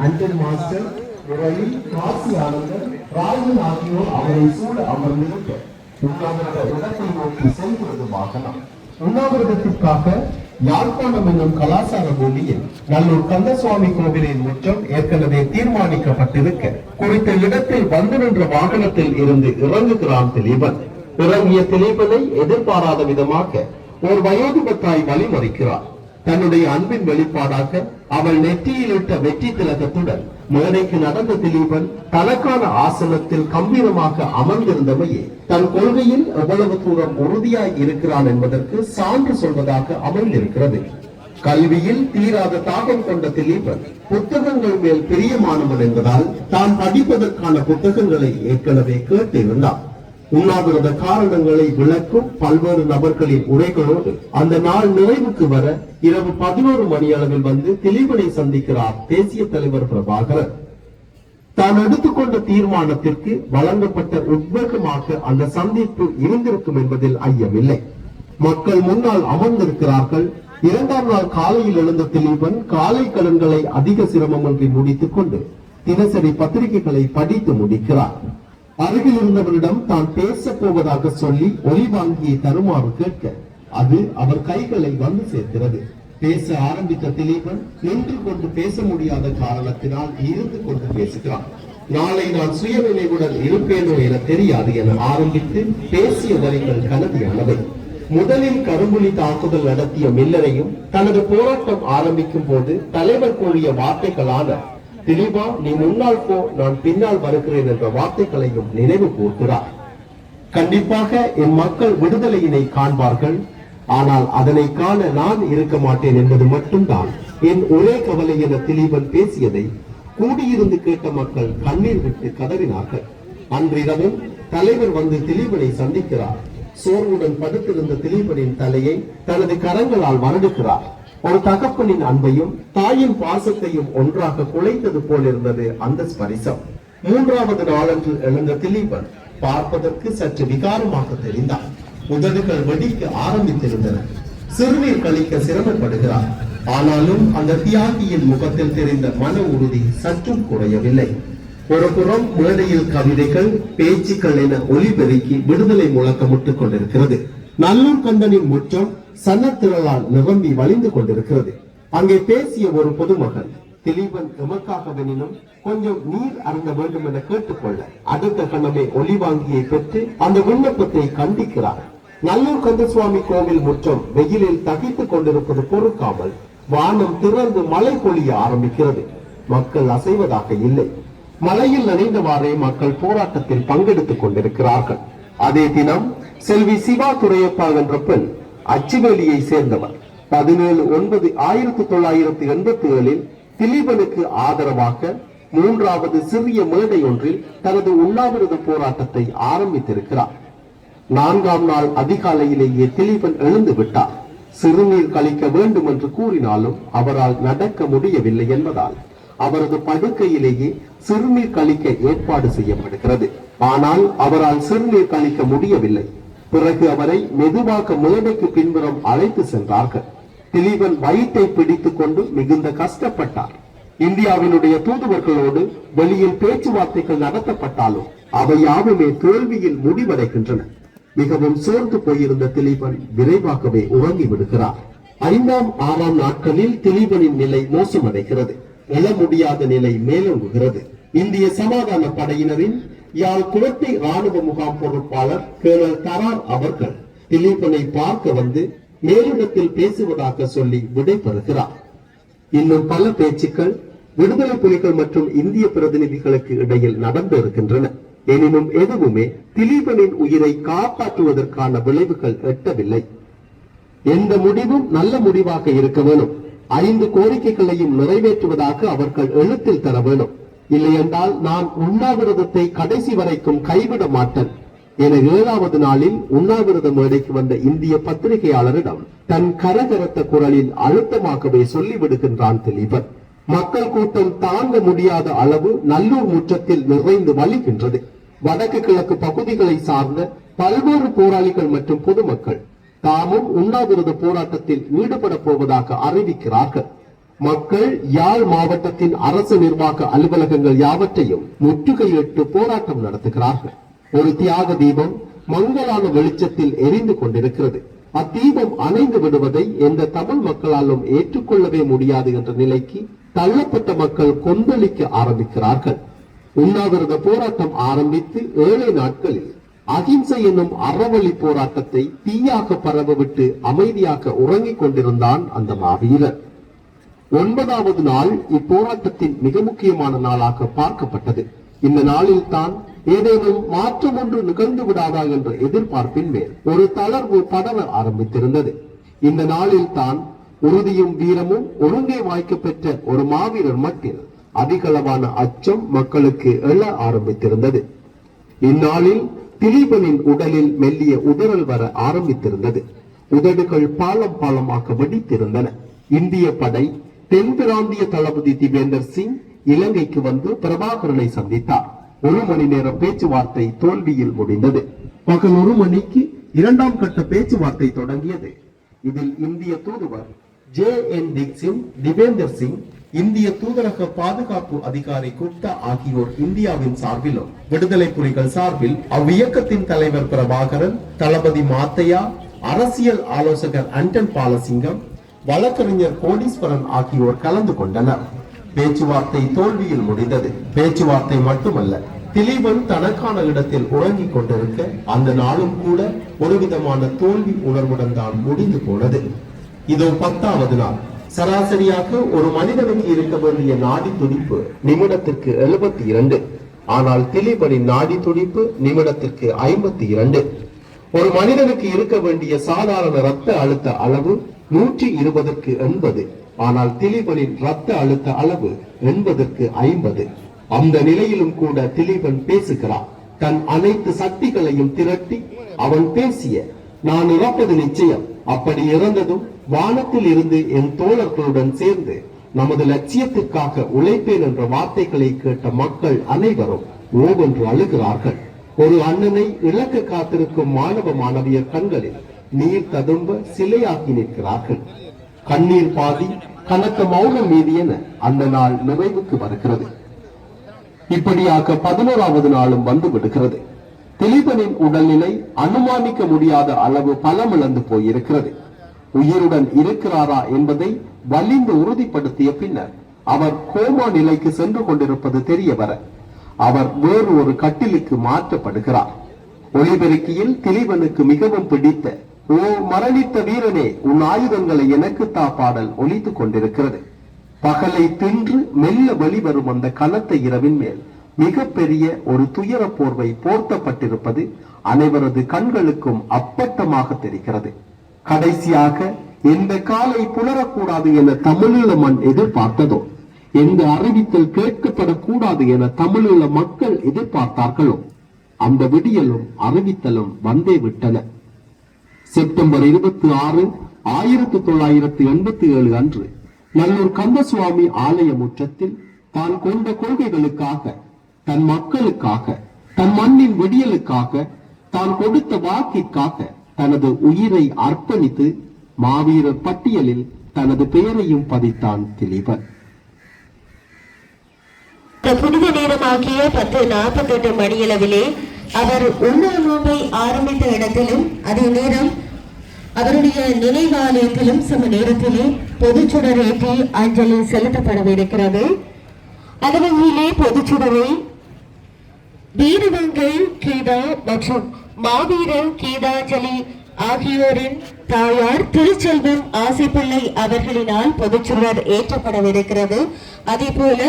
Speaker 1: அஞ்சல் மாஸ்டர், முரளி, காசி ஆனந்தன், ராஜன் ஆகியோர் அவரை சூழ அமர்ந்திருக்க உண்ணாவிரத இடத்தை நோக்கி செல்கிறது வாகனம். உண்ணாவிரதத்திற்காக யாழ்ப்பாணம் என்னும் கலாசார பூமியில் நல்லூர் கந்தசுவாமி கோவிலின் முற்றம் ஏற்கனவே தீர்மானிக்கப்பட்டிருக்க குறித்த இடத்தில் வந்து நின்ற வாகனத்தில் இருந்து இறங்குகிறான் திலீபன். இறங்கிய திலீபனை எதிர்பாராத விதமாக ஒரு வயோதிப தாய் வழிமறிக்கிறார். தன்னுடைய அன்பின் வெளிப்பாடாக அவள் நெற்றியில் இட்ட வெற்றி திலகத்துடன் மேடைக்கு நடந்த திலீபன் தனக்கான ஆசனத்தில் கம்பீரமாக அமர்ந்திருந்தமையே தன் கொள்கையில் எவ்வளவு தூரம் உறுதியாய் இருக்கிறான் என்பதற்கு சான்று சொல்வதாக அமைந்திருக்கிறது. கல்வியில் தீராத தாகம் கொண்ட திலீபன் புத்தகங்கள் மேல் பிரியமானவன் என்பதால் தான் படிப்பதற்கான புத்தகங்களை ஏற்கனவே கேட்டிருந்தான். உண்ணாவிரத காரணங்களை விளக்கும் பல்வேறு நபர்களின் உரைகளோடு அந்த நாள் நிறைவுக்கு வர இரவு 11 மணி அளவில் வந்து திலீபனை சந்திக்கிறார் தேசிய தலைவர் பிரபாகரன். தான் எடுத்துக்கொண்ட தீர்மானத்திற்கு வழங்கப்பட்ட உத்வேகமாக அந்த சந்திப்பு இருந்திருக்கும் என்பதில் ஐயமில்லை. மக்கள் முன்னால் அமர்ந்திருக்கிறார்கள். 2ஆம் நாள் காலையில் எழுந்த திலீபன் காலை கடன்களை அதிக சிரமமின்றி முடித்துக் கொண்டு தினசரி பத்திரிகைகளை படித்து முடிக்கிறார். அருகில் இருந்தவரிடம் தான் பேச போவதாக சொல்லி ஒலி வாங்கியை தருமாறு கேட்க அது அவர் கைகளை வந்து சேர்க்கிறது. பேச ஆரம்பித்த திலீபன் நின்று கொண்டு பேச முடியாத காரணத்தினால் இருந்து கொண்டு பேசுகிறான். நாளை நான் சுய நினைவுடன் இருப்பேனோ என தெரியாது என ஆரம்பித்து பேசிய வரிகள் கனதியானவை. முதலில் கரும்புலி தாக்குதல் நடத்திய மில்லரையும் தனது போராட்டம் ஆரம்பிக்கும் போது தலைவர் கூறிய வார்த்தைகளான திலீபா நீ முன்னால் போ நான் பின்னால் வருகிறேன் என்ற வார்த்தைகளையும் நினைவு கூர்கிறார். கண்டிப்பாக என் மக்கள் விடுதலையினை காண்பார்கள், ஆனால் அதனை காண நான் இருக்க மாட்டேன் என்பது மட்டும்தான் என் ஒரே கவலை என திலீபன் பேசியதை கூடியிருந்து கேட்ட மக்கள் கண்ணீர் விட்டு கதறினார்கள். அன்றிரவும் தலைவர் வந்து திலீபனை சந்திக்கிறார். சோர்வுடன் படுத்திருந்த திலீபனின் தலையை தனது கரங்களால் வருடுகிறார். ஒரு தகப்பனின் அன்பையும் தாயின் பாசத்தையும் ஒன்றாக குலைத்தது போல் இருந்தது அந்த ஸ்பரிசம். 3வது நாளன்று எழுந்த திலீபன் பார்ப்பதற்கு சற்று விகாரமாக தெரிந்தார். உதடுகள் வெடிக்க ஆரம்பித்திருந்தன. சிறுநீர் கழிக்க சிரமப்படுகிறார். ஆனாலும் அந்த தியாகியின் முகத்தில் தெரிந்த மன உறுதி சற்றும் குறையவில்லை. ஒரு புறம் மேடையில் கவிதைகள் பேச்சுக்கள் என ஒலிபெருக்கி விடுதலை முழக்கமிட்டுக் கொண்டிருக்கிறது. நல்லூர் கந்தனின் முற்றம் சன்னத்திரளால் நிரம்பி வழிந்து கொண்டிருக்கிறது. அங்கே பேசிய ஒரு பொதுமகன் திலீபன் எமக்காகவெனினும் கொஞ்சம் நீர் அருந்த வேண்டும் என கேட்டுக்கொள்ள அடுத்த கணமே ஒலி வாங்கியை பெற்று அந்த விண்ணப்பத்தை கண்டிக்கிறார். நல்லூர் கந்தசுவாமி கோவில் முற்றம் வெயிலில் தகித்துக் கொண்டிருப்பது பொறுக்காமல் வானம் திறந்து மழை பொழிய ஆரம்பிக்கிறது. மக்கள் அசைவதாக இல்லை. மழையில் நனைந்தவாறே மக்கள் போராட்டத்தில் பங்கெடுத்துக் கொண்டிருக்கிறார்கள். அதே தினம் செல்வி சிவா துரையப்பா என்ற பெண் அச்சுவேலியை சேர்ந்தவர் 17/9/1987 திலீபனுக்கு ஆதரவாக 3வது சிறிய மேடை ஒன்றில் தனது உண்ணாவிரத போராட்டத்தை ஆரம்பித்திருக்கிறார். 4ஆம் நாள் அதிகாலையிலேயே திலீபன் எழுந்து விட்டார். சிறுநீர் கழிக்க வேண்டும் என்று கூறினாலும் அவரால் நடக்க முடியவில்லை என்பதால் அவரது படுக்கையிலேயே சிறுநீர் கழிக்க ஏற்பாடு செய்யப்படுகிறது. ஆனால் அவரால் சிறுநீர் கழிக்க முடியவில்லை. பிறகு அவரை மெதுவாக மேடைக்கு பின்புறம் அழைத்து சென்றார்கள். திலீபன் வயிற்றை பிடித்துக் கொண்டு மிகுந்த கஷ்டப்பட்டார். இந்தியாவினுடைய தூதுவர்களோடு வெளியில் பேச்சுவார்த்தைகள் நடத்தப்பட்டாலும் அவை யாவுமே தோல்வியில் முடிவடைகின்றன. மிகவும் சோர்ந்து போயிருந்த திலீபன் விரைவாகவே உறங்கி விடுகிறார். 5ஆம் 6ஆம் நாட்களில் திலீபனின் நிலை மோசமடைகிறது. எழ முடியாத நிலை மேலோங்குகிறது. இந்திய சமாதான படையினரின் யாழ் குளத்தை ராணுவ முகாம் பொறுப்பாளர் கேர்னல் தரார் அவர்கள் திலீபனை பார்க்க வந்து மேலிடத்தில் பேசுவதாக சொல்லி விடை பெறுகிறார். இன்னும் பல பேச்சுக்கள் விடுதலை புலிகள் மற்றும் இந்திய பிரதிநிதிகளுக்கு இடையில் நடந்து இருக்கின்றன. எனினும் எதுவுமே திலீபனின் உயிரை காப்பாற்றுவதற்கான விளைவுகள் எட்டவில்லை. எந்த முடிவும் நல்ல முடிவாக இருக்க வேணும். 5 கோரிக்கைகளையும் நிறைவேற்றுவதாக அவர்கள் எழுத்தில் தர வேணும். இல்லையென்றால் நான் உண்ணாவிரதத்தை கடைசி வரைக்கும் கைவிட மாட்டேன் என 7வது நாளில் உண்ணாவிரத மேடைக்கு வந்த இந்திய பத்திரிகையாளரிடம் தன் கரகரத்த குரலில் அழுத்தமாகவே சொல்லிவிடுகின்றான் திலீபன். மக்கள் கூட்டம் தாங்க முடியாத அளவு நல்லூர் முற்றத்தில் நிறைந்து வலிக்கின்றது. வடக்கு கிழக்கு பகுதிகளை சார்ந்த பல்வேறு போராளிகள் மற்றும் பொதுமக்கள் தாமும் உண்ணாவிரத போராட்டத்தில் ஈடுபட போவதாக அறிவிக்கிறார்கள். மக்கள் யாழ் மாவட்டத்தின் அரசு நிர்வாக அலுவலகங்கள் யாவற்றையும் முற்றுகையிட்டு போராட்டம் நடத்துகிறார்கள். ஒரு தியாக தீபம் மங்கலான வெளிச்சத்தில் எரிந்து கொண்டிருக்கிறது. அத்தீபம் அணைந்து விடுவதை எந்த தமிழ் மக்களாலும் ஏற்றுக்கொள்ளவே முடியாது என்ற நிலைக்கு தள்ளப்பட்ட மக்கள் கொந்தளிக்க ஆரம்பிக்கிறார்கள். உண்ணாவிரத போராட்டம் ஆரம்பித்து 7 நாட்களில் அகிம்சை என்னும் அறவழி போராட்டத்தை தீயாக பரவவிட்டு அமைதியாக உறங்கிக் கொண்டிருந்தான் அந்த மாவீரர். 9வது நாள் இப்போராட்டத்தின் மிக முக்கியமான நாளாக பார்க்கப்பட்டது. இந்த நாளில் தான் ஏதேனும் மாற்றம் ஒன்று நிகழ்ந்து விடாதா என்ற எதிர்பார்ப்பின் மேல் ஒரு தளர்வு படர ஆரம்பித்திருந்தது. இந்த நாளில் தான் உறுதியும் வீரமும் ஒருங்கே வாய்க்க பெற்ற ஒரு மாவீரர் மட்டில் அதிகளவான அச்சம் மக்களுக்கு எழ ஆரம்பித்திருந்தது. இந்நாளில் திலீபனின் உடலில் மெல்லிய உதறல் வர ஆரம்பித்திருந்தது. உதடுகள் பாலம் பாலமாக வெடித்திருந்தன. இந்திய படை தென் பிராந்திய தளபதி திபேந்தர் சிங் இலங்கைக்கு வந்து பிரபாகரனை சந்தித்தார். 1 மணி நேர பேச்சுவார்த்தை தோல்வியில் முடிந்தது. பகல் 1 மணிக்கு 2ஆம் கட்ட பேச்சுவார்த்தை தொடங்கியது. இதில் இந்திய தூதுவர் ஜே.என். தீக்ஷித், திபேந்தர் சிங், இந்திய தூதரக பாதுகாப்பு அதிகாரி குப்தா ஆகியோர் இந்தியாவின் சார்பிலும் விடுதலை புலிகள் சார்பில் அவ்வியக்கத்தின் தலைவர் பிரபாகரன், தளபதி மாத்தையா, அரசியல் ஆலோசகர் அண்டன் பாலசிங்கம், வழக்கறிஞர் கோடீஸ்வரன் ஆகியோர் கலந்து கொண்டனர். பேச்சுவார்த்தை தோல்வியில் முடிந்தது. பேச்சுவார்த்தை மட்டுமல்ல, திலீபன் தனக்கான இடத்தில் உறங்கிக் கொண்டிருக்க அந்த நாளும் கூட ஒரு விதமான தோல்வி உணர்வுடன் தான் முடிந்து போனது. இதோ 10வது நாள். சராசரியாக ஒரு மனிதனுக்கு இருக்க வேண்டிய நாடி துடிப்பு நிமிடத்திற்கு 72. ஆனால் திலீபனின் நாடி துடிப்பு நிமிடத்திற்கு 52. ஒரு மனிதனுக்கு இருக்க வேண்டிய சாதாரண இரத்த அழுத்த அளவு 120க்கு 80. ஆனால் திலீபனின் இரத்த அழுத்த அளவு 80க்கு 50. அந்த நிலையிலும் கூட திலீபன் பேசுகிறான். தன் அனைத்து சக்திகளையும் திரட்டி அவன் பேசிய, நான் இறப்பது நிச்சயம், அப்படி இறந்ததும் வானத்தில் இருந்து என் தோழர்களுடன் சேர்ந்து நமது லட்சியத்திற்காக உழைப்பேன் என்ற வார்த்தைகளை கேட்ட மக்கள் அனைவரும் ஓவென்று அழுகிறார்கள். ஒரு அண்ணனை இழக்க காத்திருக்கும் மாணவ மாணவியர் கண்களில் நீர் ததும்ப சிலையாக்கி நிற்கிறார்கள். கண்ணீர் பாதி கனத்த மௌனம் மீதி என அந்த நாள் நிறைவுக்கு வருகிறது. இப்படியாக 11வது நாளும் வந்து விடுகிறது. திலீபனின் உடல்நிலை அனுமானிக்க முடியாத அளவு பலமிழந்து போயிருக்கிறது. உயிருடன் இருக்கிறாரா என்பதை வலிந்து உறுதிப்படுத்திய பின்னர் அவர் கோமா நிலைக்கு சென்று கொண்டிருப்பது தெரிய வர அவர் வேறு ஒரு கட்டிலுக்கு மாற்றப்படுகிறார். ஒளிபெருக்கியில் திலீபனுக்கு மிகவும் பிடித்த ஓ மரணித்த வீரனே உன் ஆயுதங்களை எனக்கு தா பாடல் ஒலித்துக் கொண்டிருக்கிறது. பகலை தின்று மெல்ல வெளிவரும் அந்த கனத்த இரவின் மேல் மிகப்பெரிய ஒரு துயர போர்வை போர்த்தப்பட்டிருப்பது அனைவரது கண்களுக்கும் அப்பட்டமாக தெரிகிறது. கடைசியாக எந்த காலை புலரக்கூடாது என தமிழீழ மண் எதிர்பார்த்ததோ, எந்த அறிவித்தல் கேட்கப்படக்கூடாது என தமிழீழ மக்கள் எதிர்பார்த்தார்களோ, அந்த விடியலும் அறிவித்தலும் வந்தே விட்டன. செப்டம்பர் 26, 1987 அன்று நல்லூர் கந்தசுவாமி ஆலய முற்றத்தில் தான் கொண்ட கொள்கைகளுக்காக, தன் மக்களுக்காக, தன் மண்ணின் விடியலுக்காக, தான் கொடுத்த வாக்கிற்காக தனது உயிரை அர்ப்பணித்து மாவீரர் பட்டியலில் தனது பெயரையும் பதித்தான் திலீபன்.
Speaker 3: புனித நேரமாகிய 10:48 மணியளவிலே அவர் உண்ணல் நோன்பை ஆரம்பித்த இடத்திலும் அதே நேரம் அவருடைய நினைவாலயத்திலும் சம நேரத்திலே பொதுச்சுடரேற்றி அஞ்சலி செலுத்தப்படவிருக்கிறது. அந்த வகையிலே பொதுச்சுடரை வீரவங்கை கீதா மற்றும் மாவீரர் கீதாஞ்சலி ஆகியோரின் தாயார் திருச்செல்வம் ஆசைப்பிள்ளை அவர்களினால் பொதுச்சுடர் ஏற்றப்படவிருக்கிறது. அதே போல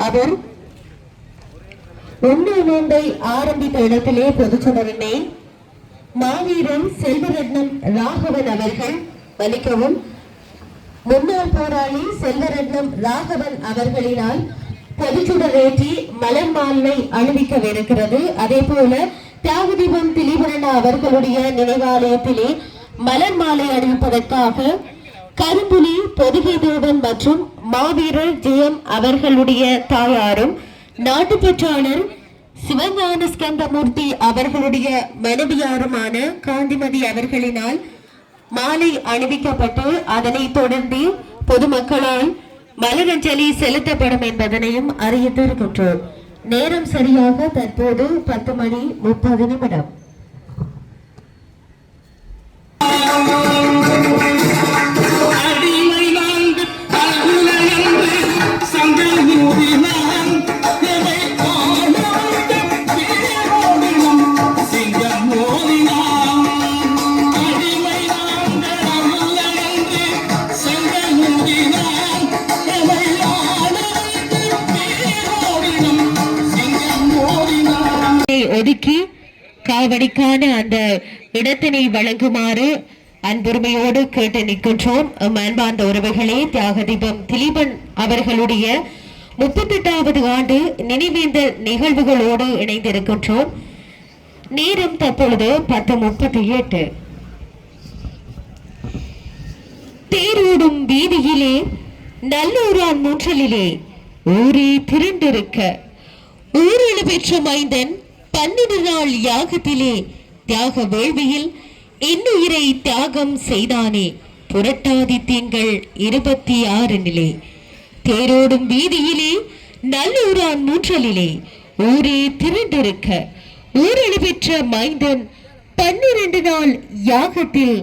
Speaker 3: அவர் உண்ணல் நோன்பை ஆரம்பித்த இடத்திலே பொதுச்சுடரினை மாவீரன் செல்வரத்னம் ராகவன் அவர்கள் வலிக்கவும் முன்னாள் போராளி செல்வரத்னம் ராகவன் அவர்களினால் பொதுச்சுடரேற்றி மலர் மாலை அணிவிக்கவிருக்கிறது. அதே போல தியாகதீபம் திலீபனண்ணா அவர்களுடைய நினைவாலயத்திலே மலர் மாலை அணிவிப்பதற்காக கரும்புலி பொதுகைதேவன் மற்றும் மாவீரர் ஜெயம் அவர்களுடைய தாயாரும் நாட்டுப்பற்றாளர் சிவஞான ஸ்கந்தமூர்த்தி அவர்களுடைய மனைவியாருமான காந்திமதி அவர்களினால் மாலை அணிவிக்கப்பட்டு அதனை தொடர்ந்து பொதுமக்களால் மலரஞ்சலி செலுத்தப்படும் என்பதனையும் அறிவித்திருக்கின்றோம். நேரம் சரியாக தற்போது 10:30. ஒதுக்கி காவடிக்கான அந்த இடத்தினை வழங்குமாறு அன்புரிமையோடு கேட்டு நிற்கின்றோம். அன்பார்ந்த உறவுகளே, தியாக தீபம் திலீபன் அவர்களுடைய 38வது ஆண்டு நினைவேந்த நிகழ்வுகளோடு இணைந்திருக்கின்றோம். நேரம் தற்பொழுது 10:38. தேரோடும் வீதியிலே நல்லூரான் மூன்றலிலே ஊரே திரண்டிருக்க ஊரில் பெற்ற மைந்தன் 12 நாள் யாகத்திலே தியாக வேள்வியில் இன்னுயிரை தியாகம் செய்தானே புரட்டாதி திங்கள் 26 தேரோடும் வீதியிலே நல்லூரான் மூன்றலிலே ஊரே திரண்டிருக்க ஊரில் பெற்ற மைந்தன் 12 நாள் யாகத்தில்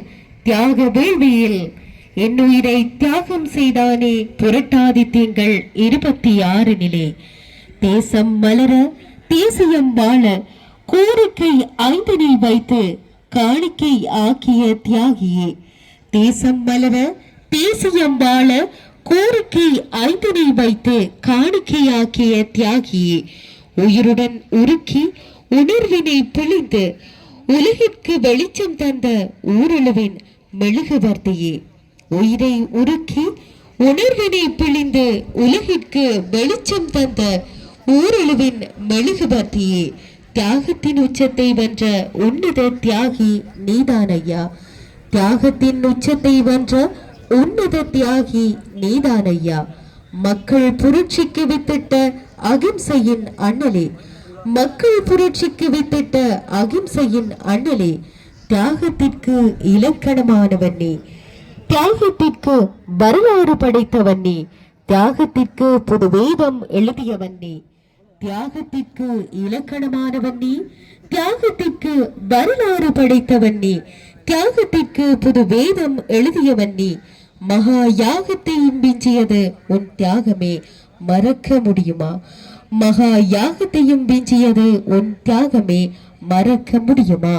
Speaker 3: தியாக வேள்வியில் இன்னுயிரை தியாகம் செய்தானே புரட்டாதி திங்கள் 26 தேசம் மலர தேசியம் வாழ கோரிக்கை 5 வைத்து காணிக்கை ஆக்கிய தியாகியே. தேசம் மலர தேசியம் வாழ கோரிக்கை 5 வைத்து காணிக்கை ஆக்கிய தியாகியே. உயிருடன் உருக்கி உணர்வினை பிழிந்து உலகிற்கு வெளிச்சம் தந்த ஊரளவின் மெழுகுவர்த்தியே. உயிரை உருக்கி உணர்வினை பிழிந்து உலகிற்கு வெளிச்சம் தந்த ஊரளவின் மெழுகுபர்த்தியே. தியாகத்தின் உச்சத்தை வென்ற உன்னத தியாகி நீதானையா. தியாகத்தின் உச்சத்தை வென்ற உன்னத தியாகி நீதானையா. மக்கள் புரட்சிக்கு வித்திட்ட அகிம்சையின் அண்ணலே, மக்கள் புரட்சிக்கு வித்திட்ட அகிம்சையின் அண்ணலே. தியாகத்திற்கு இலக்கணமானவன் நீ, தியாகத்திற்கு வரலாறு படைத்தவன் நீ, தியாகத்திற்கு புது வேதம் எழுதியவன் நீ. தியாகத்திற்கு இலக்கணமானவன் நீ, தியாகத்திற்கு வரலாறு படைத்தவன் நீ, தியாகத்திற்கு புது வேதம் எழுதியவன் நீ. மகா யாகத்தையும் விஞ்சியது உன் தியாகமே, மறக்க முடியுமா? மகா யாகத்தையும் விஞ்சியது உன் தியாகமே, மறக்க முடியுமா?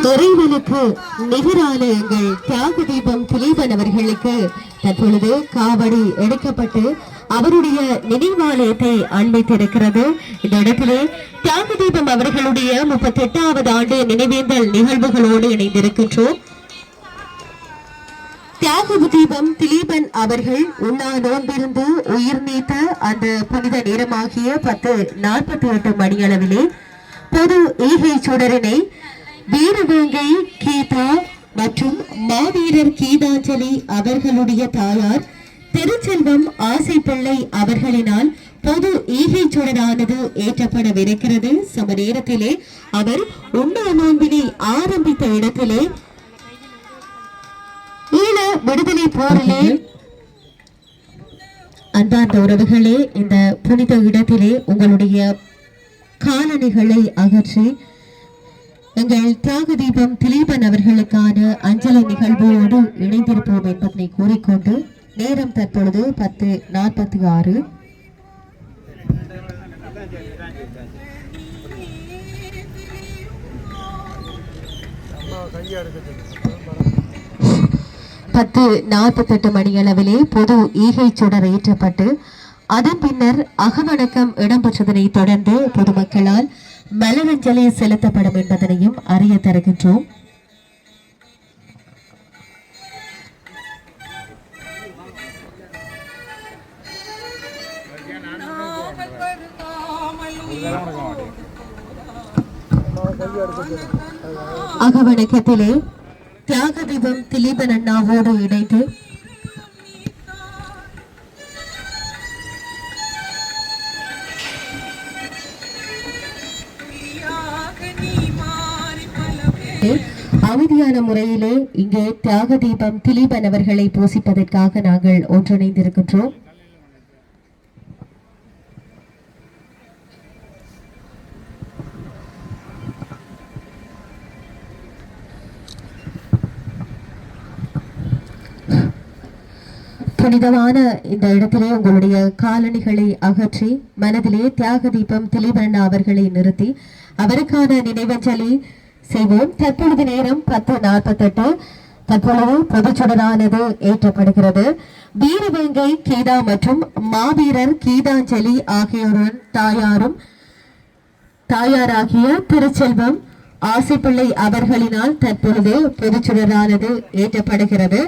Speaker 3: இறைவனுக்கு நிகரான எங்கள் தியாக தீபம் திலீபன் அவர்களுக்கு தற்பொழுது காவடி எடுக்கப்பட்டு அவருடைய நினைவாலயத்தை அண்மித்திருக்கிறது. இந்த இடத்திலே தியாக தீபம் அவர்களுடைய 38வது ஆண்டு நினைவேந்தல் நிகழ்வுகளோடு இணைந்திருக்கின்றோம். தியாக தீபம் திலீபன் அவர்கள் உண்ணா நோன்பிருந்து உயிர் நீத்த அந்த புனித நேரமாகிய 10:48 மணியளவிலே பொது ஈகை சுடரினை வீரவேங்கை கீதா மற்றும் மாவீரர் கீதாஞ்சலி அவர்களுடைய தாயார் திருச்செல்வம் ஆசைப்பிள்ளை அவர்களினால் பொது ஈகை சுடரானது ஏற்றப்படவிருக்கிறது. சம நேரத்திலே அவர் உண்ணா நோன்பினை ஆரம்பித்த இடத்திலே ஈழ விடுதலை போரிலே அன்பார்ந்த உறவுகளே, இந்த புனித இடத்திலே உங்களுடைய காலணிகளை அகற்றி எங்கள் தியாக தீபம் திலீபன் அவர்களுக்கான அஞ்சலி நிகழ்வோடு இணைந்திருப்போம் என்பதனை கூறிக்கொண்டு நேரம் தற்பொழுது 10:46. பத்து 48 மணியளவிலே பொது ஈகை சுடர் ஏற்றப்பட்டு அதன் பின்னர் அகவணக்கம் இடம்பெற்றதனை தொடர்ந்து பொதுமக்களால் மலரஞ்சலி செலுத்தப்படும் என்பதனையும் அறிய தருகின்றோம். அகவணக்கத்திலே தியாக தீபம் திலீபன் அண்ணாவோடு இணைந்து அமைதியான முறையிலே இங்கே தியாக தீபம் திலீபன் அவர்களை பூசிப்பதற்காக நாங்கள் ஒன்றிணைந்திருக்கின்றோம். புனிதமான இந்த இடத்திலே உங்களுடைய காலணிகளை அகற்றி மனதிலே தியாக தீபம் திலீபன் அவர்களை நிறுத்தி அவருக்கான நினைவஞ்சலி செய்வோம். தற்பொழுது நேரம் 10:48. தற்பொழுது பொதுச்சுடரானது ஏற்றப்படுகிறது. வீரவேங்கை கீதா மற்றும் மாவீரர் கீதாஞ்சலி ஆகியோரின் தாயாராகிய திருச்செல்வம் ஆசைப்பிள்ளை அவர்களினால் தற்பொழுது பொதுச்சுடரானது ஏற்றப்படுகிறது.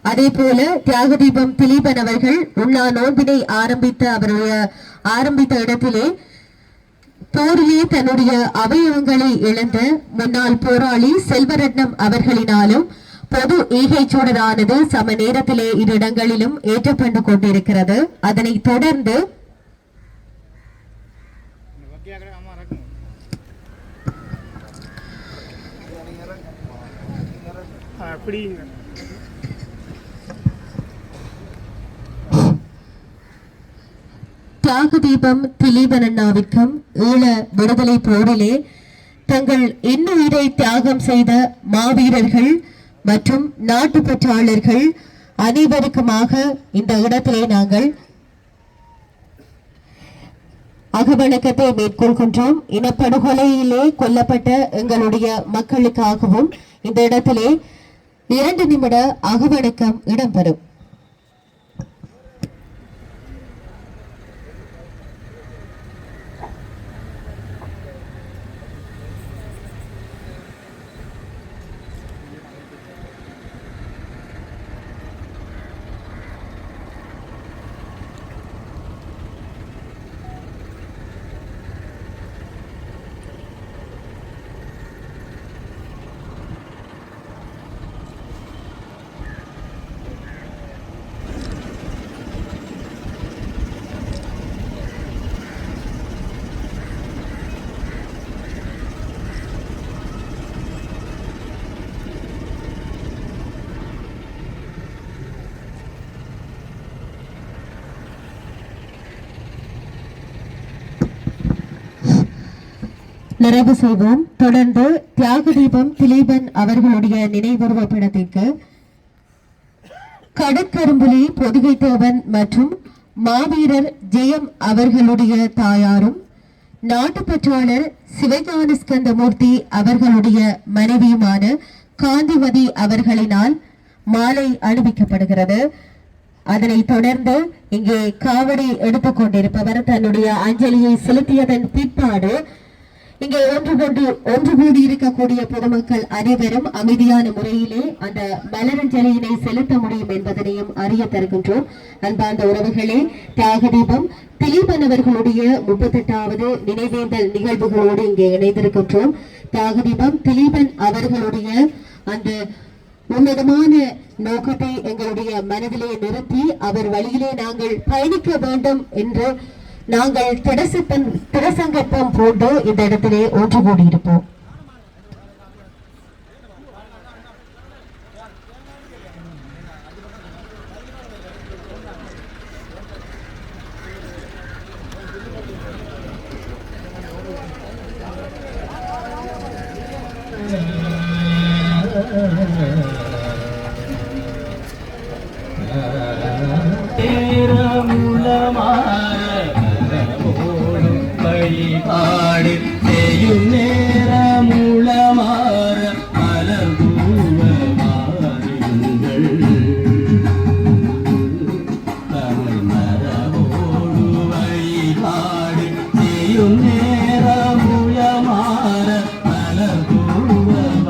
Speaker 3: அதே போல தியாக தீபம் திலீபன் அவர்கள் உண்ணா நோன்பினை ஆரம்பித்த இடத்திலே போரிலே தன்னுடைய அவயவங்களை இழந்த முன்னாள் போராளி செல்வரட்னம் அவர்களினாலும் பொது ஈகை சூடரானது சம நேரத்திலே இரு இடங்களிலும் ஏற்றப்பட்டு கொண்டிருக்கிறது. அதனை தொடர்ந்து தியாக தீபம் திலீபன் அண்ணாவிற்கும் ஈழ விடுதலை போரிலே தங்கள் இன்னுயிரை தியாகம் செய்த மாவீரர்கள் மற்றும் நாட்டுப்பற்றாளர்கள் அனைவருக்குமாக இந்த இடத்திலே நாங்கள் அகவணக்கத்தை மேற்கொள்கின்றோம். இனப்படுகொலையிலே கொல்லப்பட்ட எங்களுடைய மக்களுக்காகவும் இந்த இடத்திலே 2 நிமிட அகவணக்கம் இடம்பெறும். நிறைவு செய்வோம். தொடர்ந்து தியாக தீபம் திலீபன் அவர்களுடைய நினைவுருவ படத்திற்கு கடற்கரும்புலி பொதிகை தேவன் மற்றும் மாவீரர் ஜெயம் அவர்களுடைய தாயாரும் நாட்டுப்பற்றாளர் சிவஞான ஸ்கந்தமூர்த்தி அவர்களுடைய மனைவியுமான காந்திமதி அவர்களினால் மாலை அணிவிக்கப்படுகிறது. அதனைத் தொடர்ந்து இங்கே காவடி எடுத்துக் கொண்டிருப்பவர் தன்னுடைய அஞ்சலியை செலுத்தியதன் பிற்பாடு இங்கே ஒன்று கூடி இருக்கக்கூடிய பொதுமக்கள் அனைவரும் அமைதியான முறையிலே அந்த மலரஞ்சலியினை செலுத்த முடியும் என்பதனையும் அறிய தருகின்றோம். அன்பார்ந்த உறவுகளே, தியாக தீபம் திலீபன் அவர்களுடைய 38வது நினைவேந்தல் நிகழ்வுகளோடு இங்கே இணைந்திருக்கின்றோம். தியாக தீபம் திலீபன் அவர்களுடைய அந்த உன்னதமான நோக்கத்தை எங்களுடைய மனதிலே நிறுத்தி அவர் வழியிலே நாங்கள் பயணிக்க வேண்டும் என்று நாங்கள் திடசங்கற்பம் போட்டு இந்த இடத்திலே ஒன்று கூடியிருப்போம்.
Speaker 4: வழிபாடு செய்யும் நேரமுளமாற மலர்பூவமாறுங்கள் தமிழ் மரபோடு வழிபாடு செய்யும் நேரமுளமாற மலர்பூவமாறுங்கள்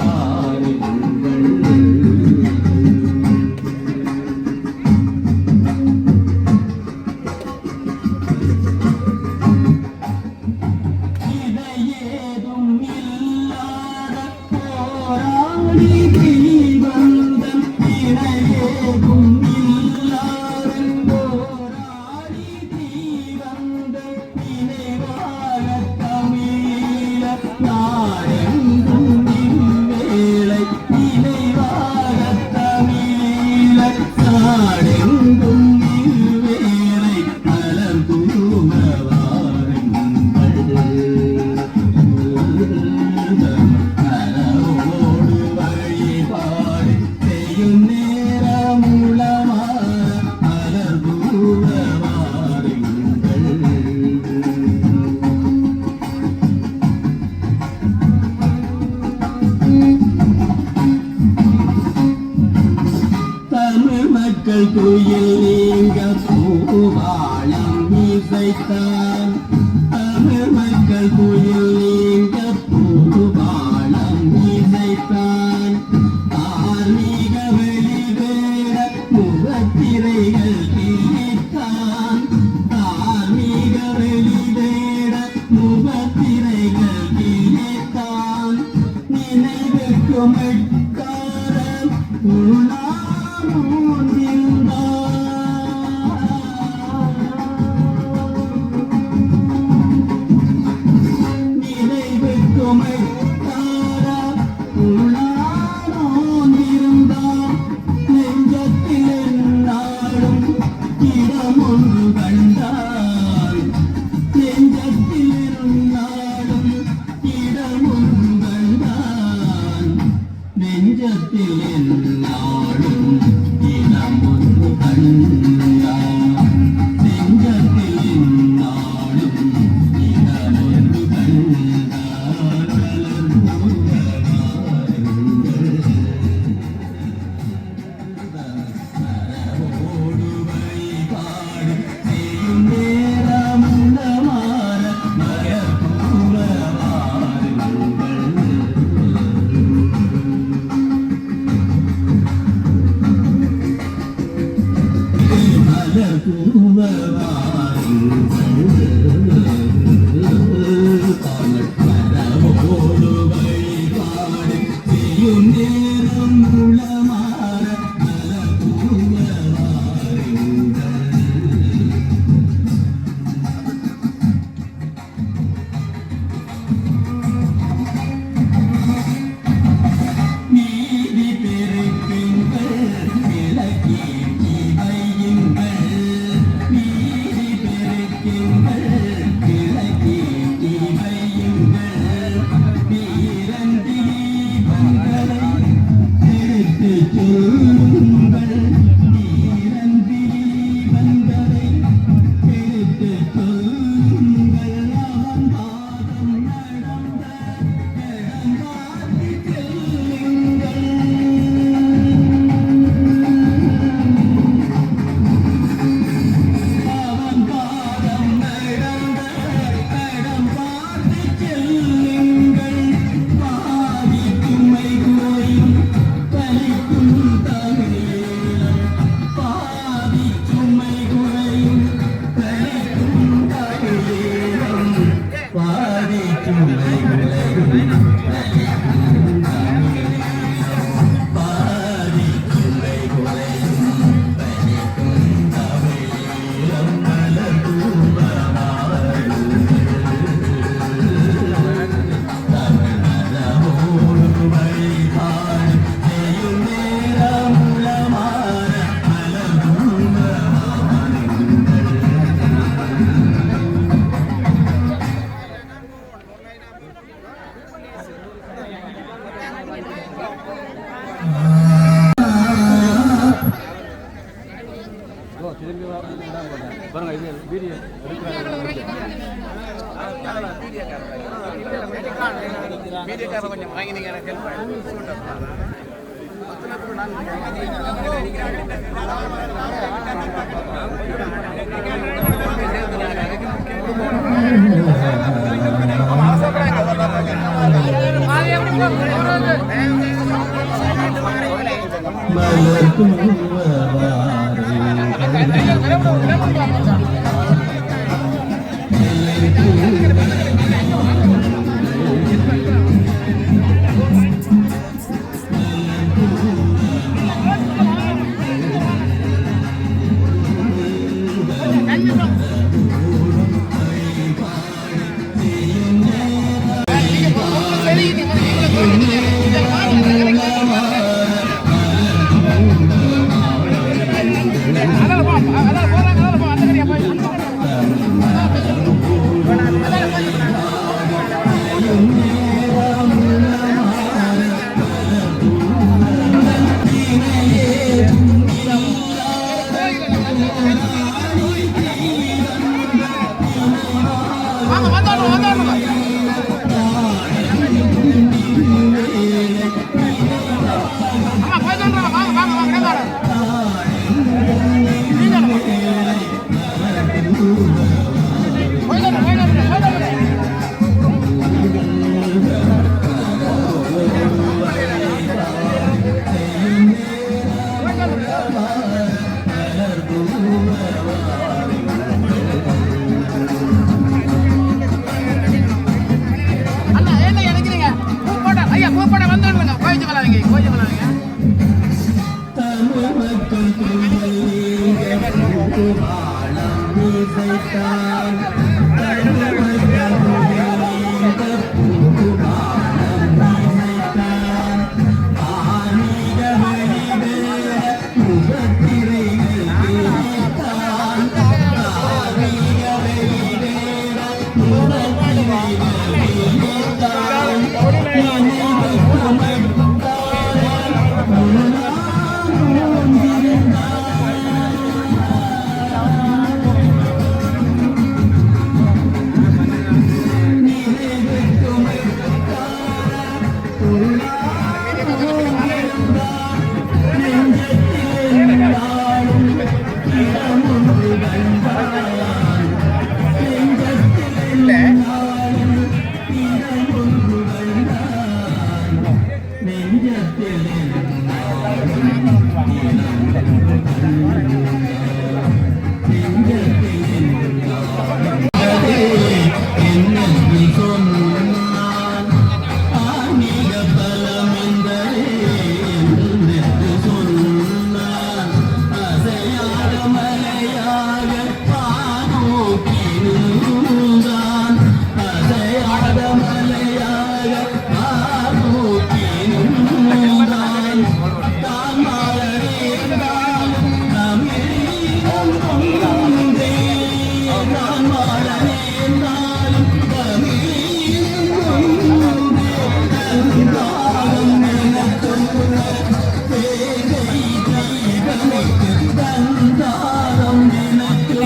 Speaker 4: குயில் நீங்க பூவாளம் இசைத்தான் தமிழ் மக்கள் குயில் நீங்க பூவாளம் இசைத்தான் ஆன்மீக வெளிவேட முகத்திரைகள் கிழித்தான் ஆன்மீக வெளிவேட முகத்திரைகள் கிழித்தான் நினைவுக்கும் எட்காரம் நீதி பெருக்குங்கள்
Speaker 5: கொஞ்சம் வாங்கி நீங்க எனக்கு
Speaker 4: தந்தாரம் எனக்கு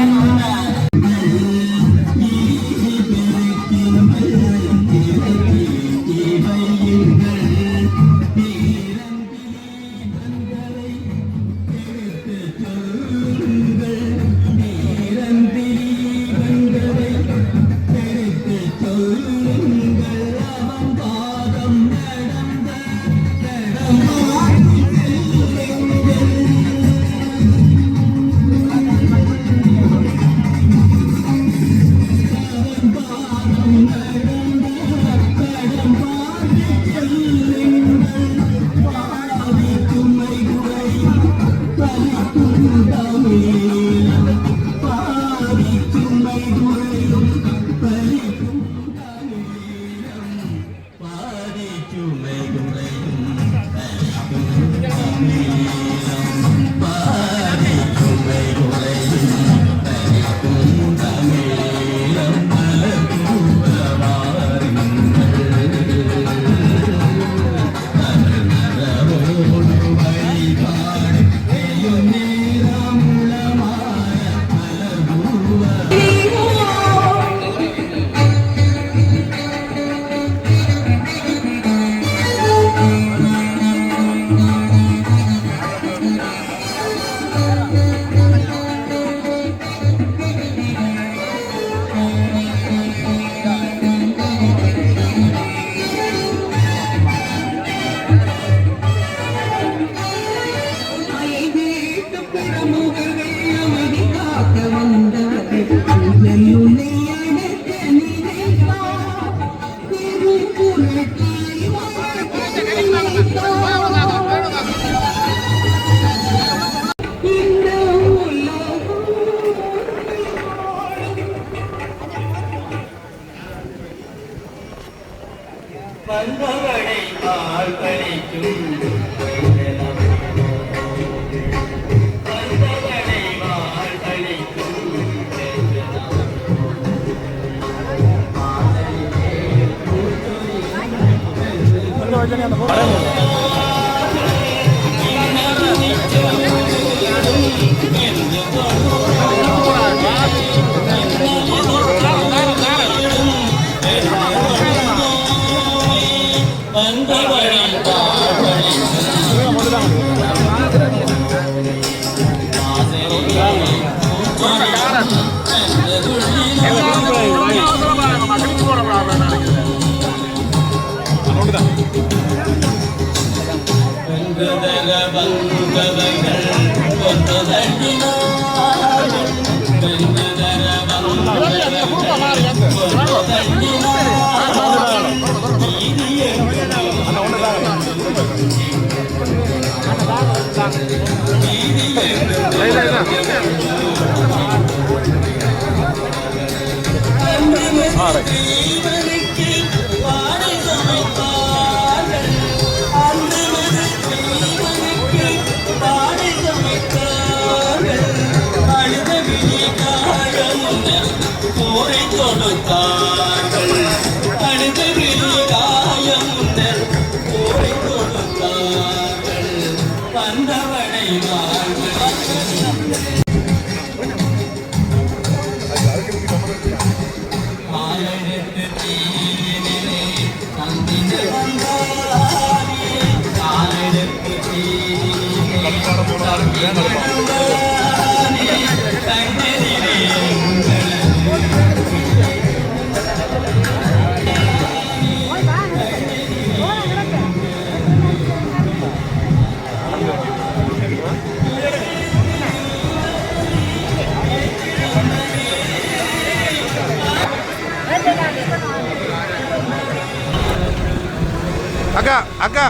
Speaker 5: அக்கா அக்கா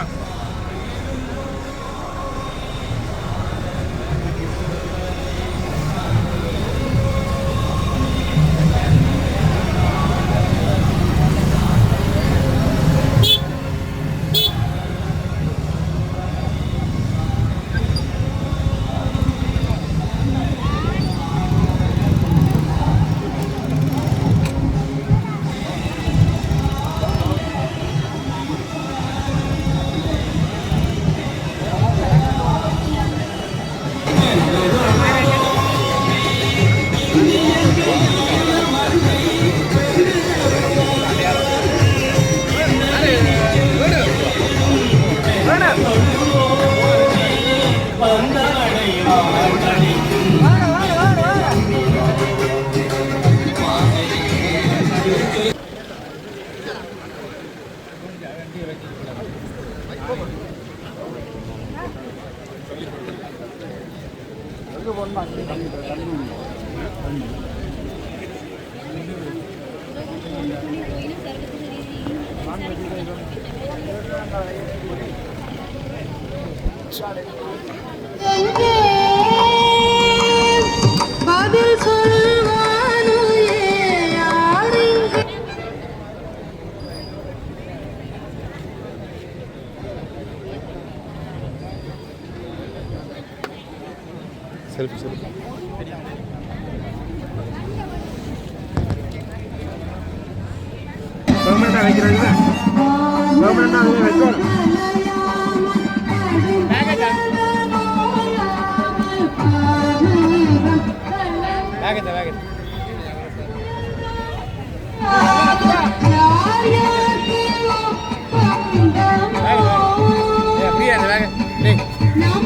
Speaker 6: பதில் சொல்வானோ யாரிங்கே
Speaker 5: செல்ஃபி செல்ஃபி கவர்மெண்ட் வைக்கிறாங்க கவர்மெண்ட் அதுவே வைக்கணும் வேகத்தை வேகத்தை அப்படியே அந்த வேக
Speaker 6: Come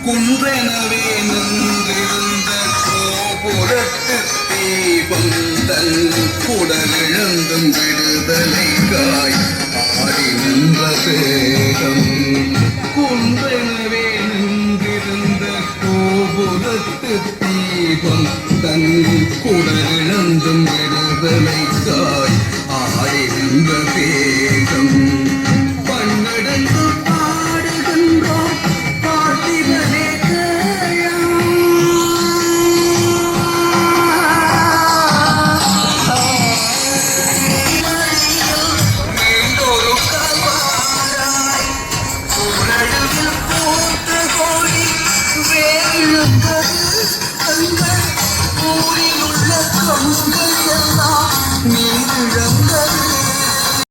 Speaker 7: குன்றெனவே நின்றிருந்த கோபுரத்து தீபம் தன் குடலிழந்தும் விடுதலைக்காய் ஆடி நின்ற வேகம். குன்றெனவே நின்றிருந்த கோபுரத்து தீபம் தன் குடலிழந்தும் விடுதலைக்காய் ஆடி நின்ற வேகம்.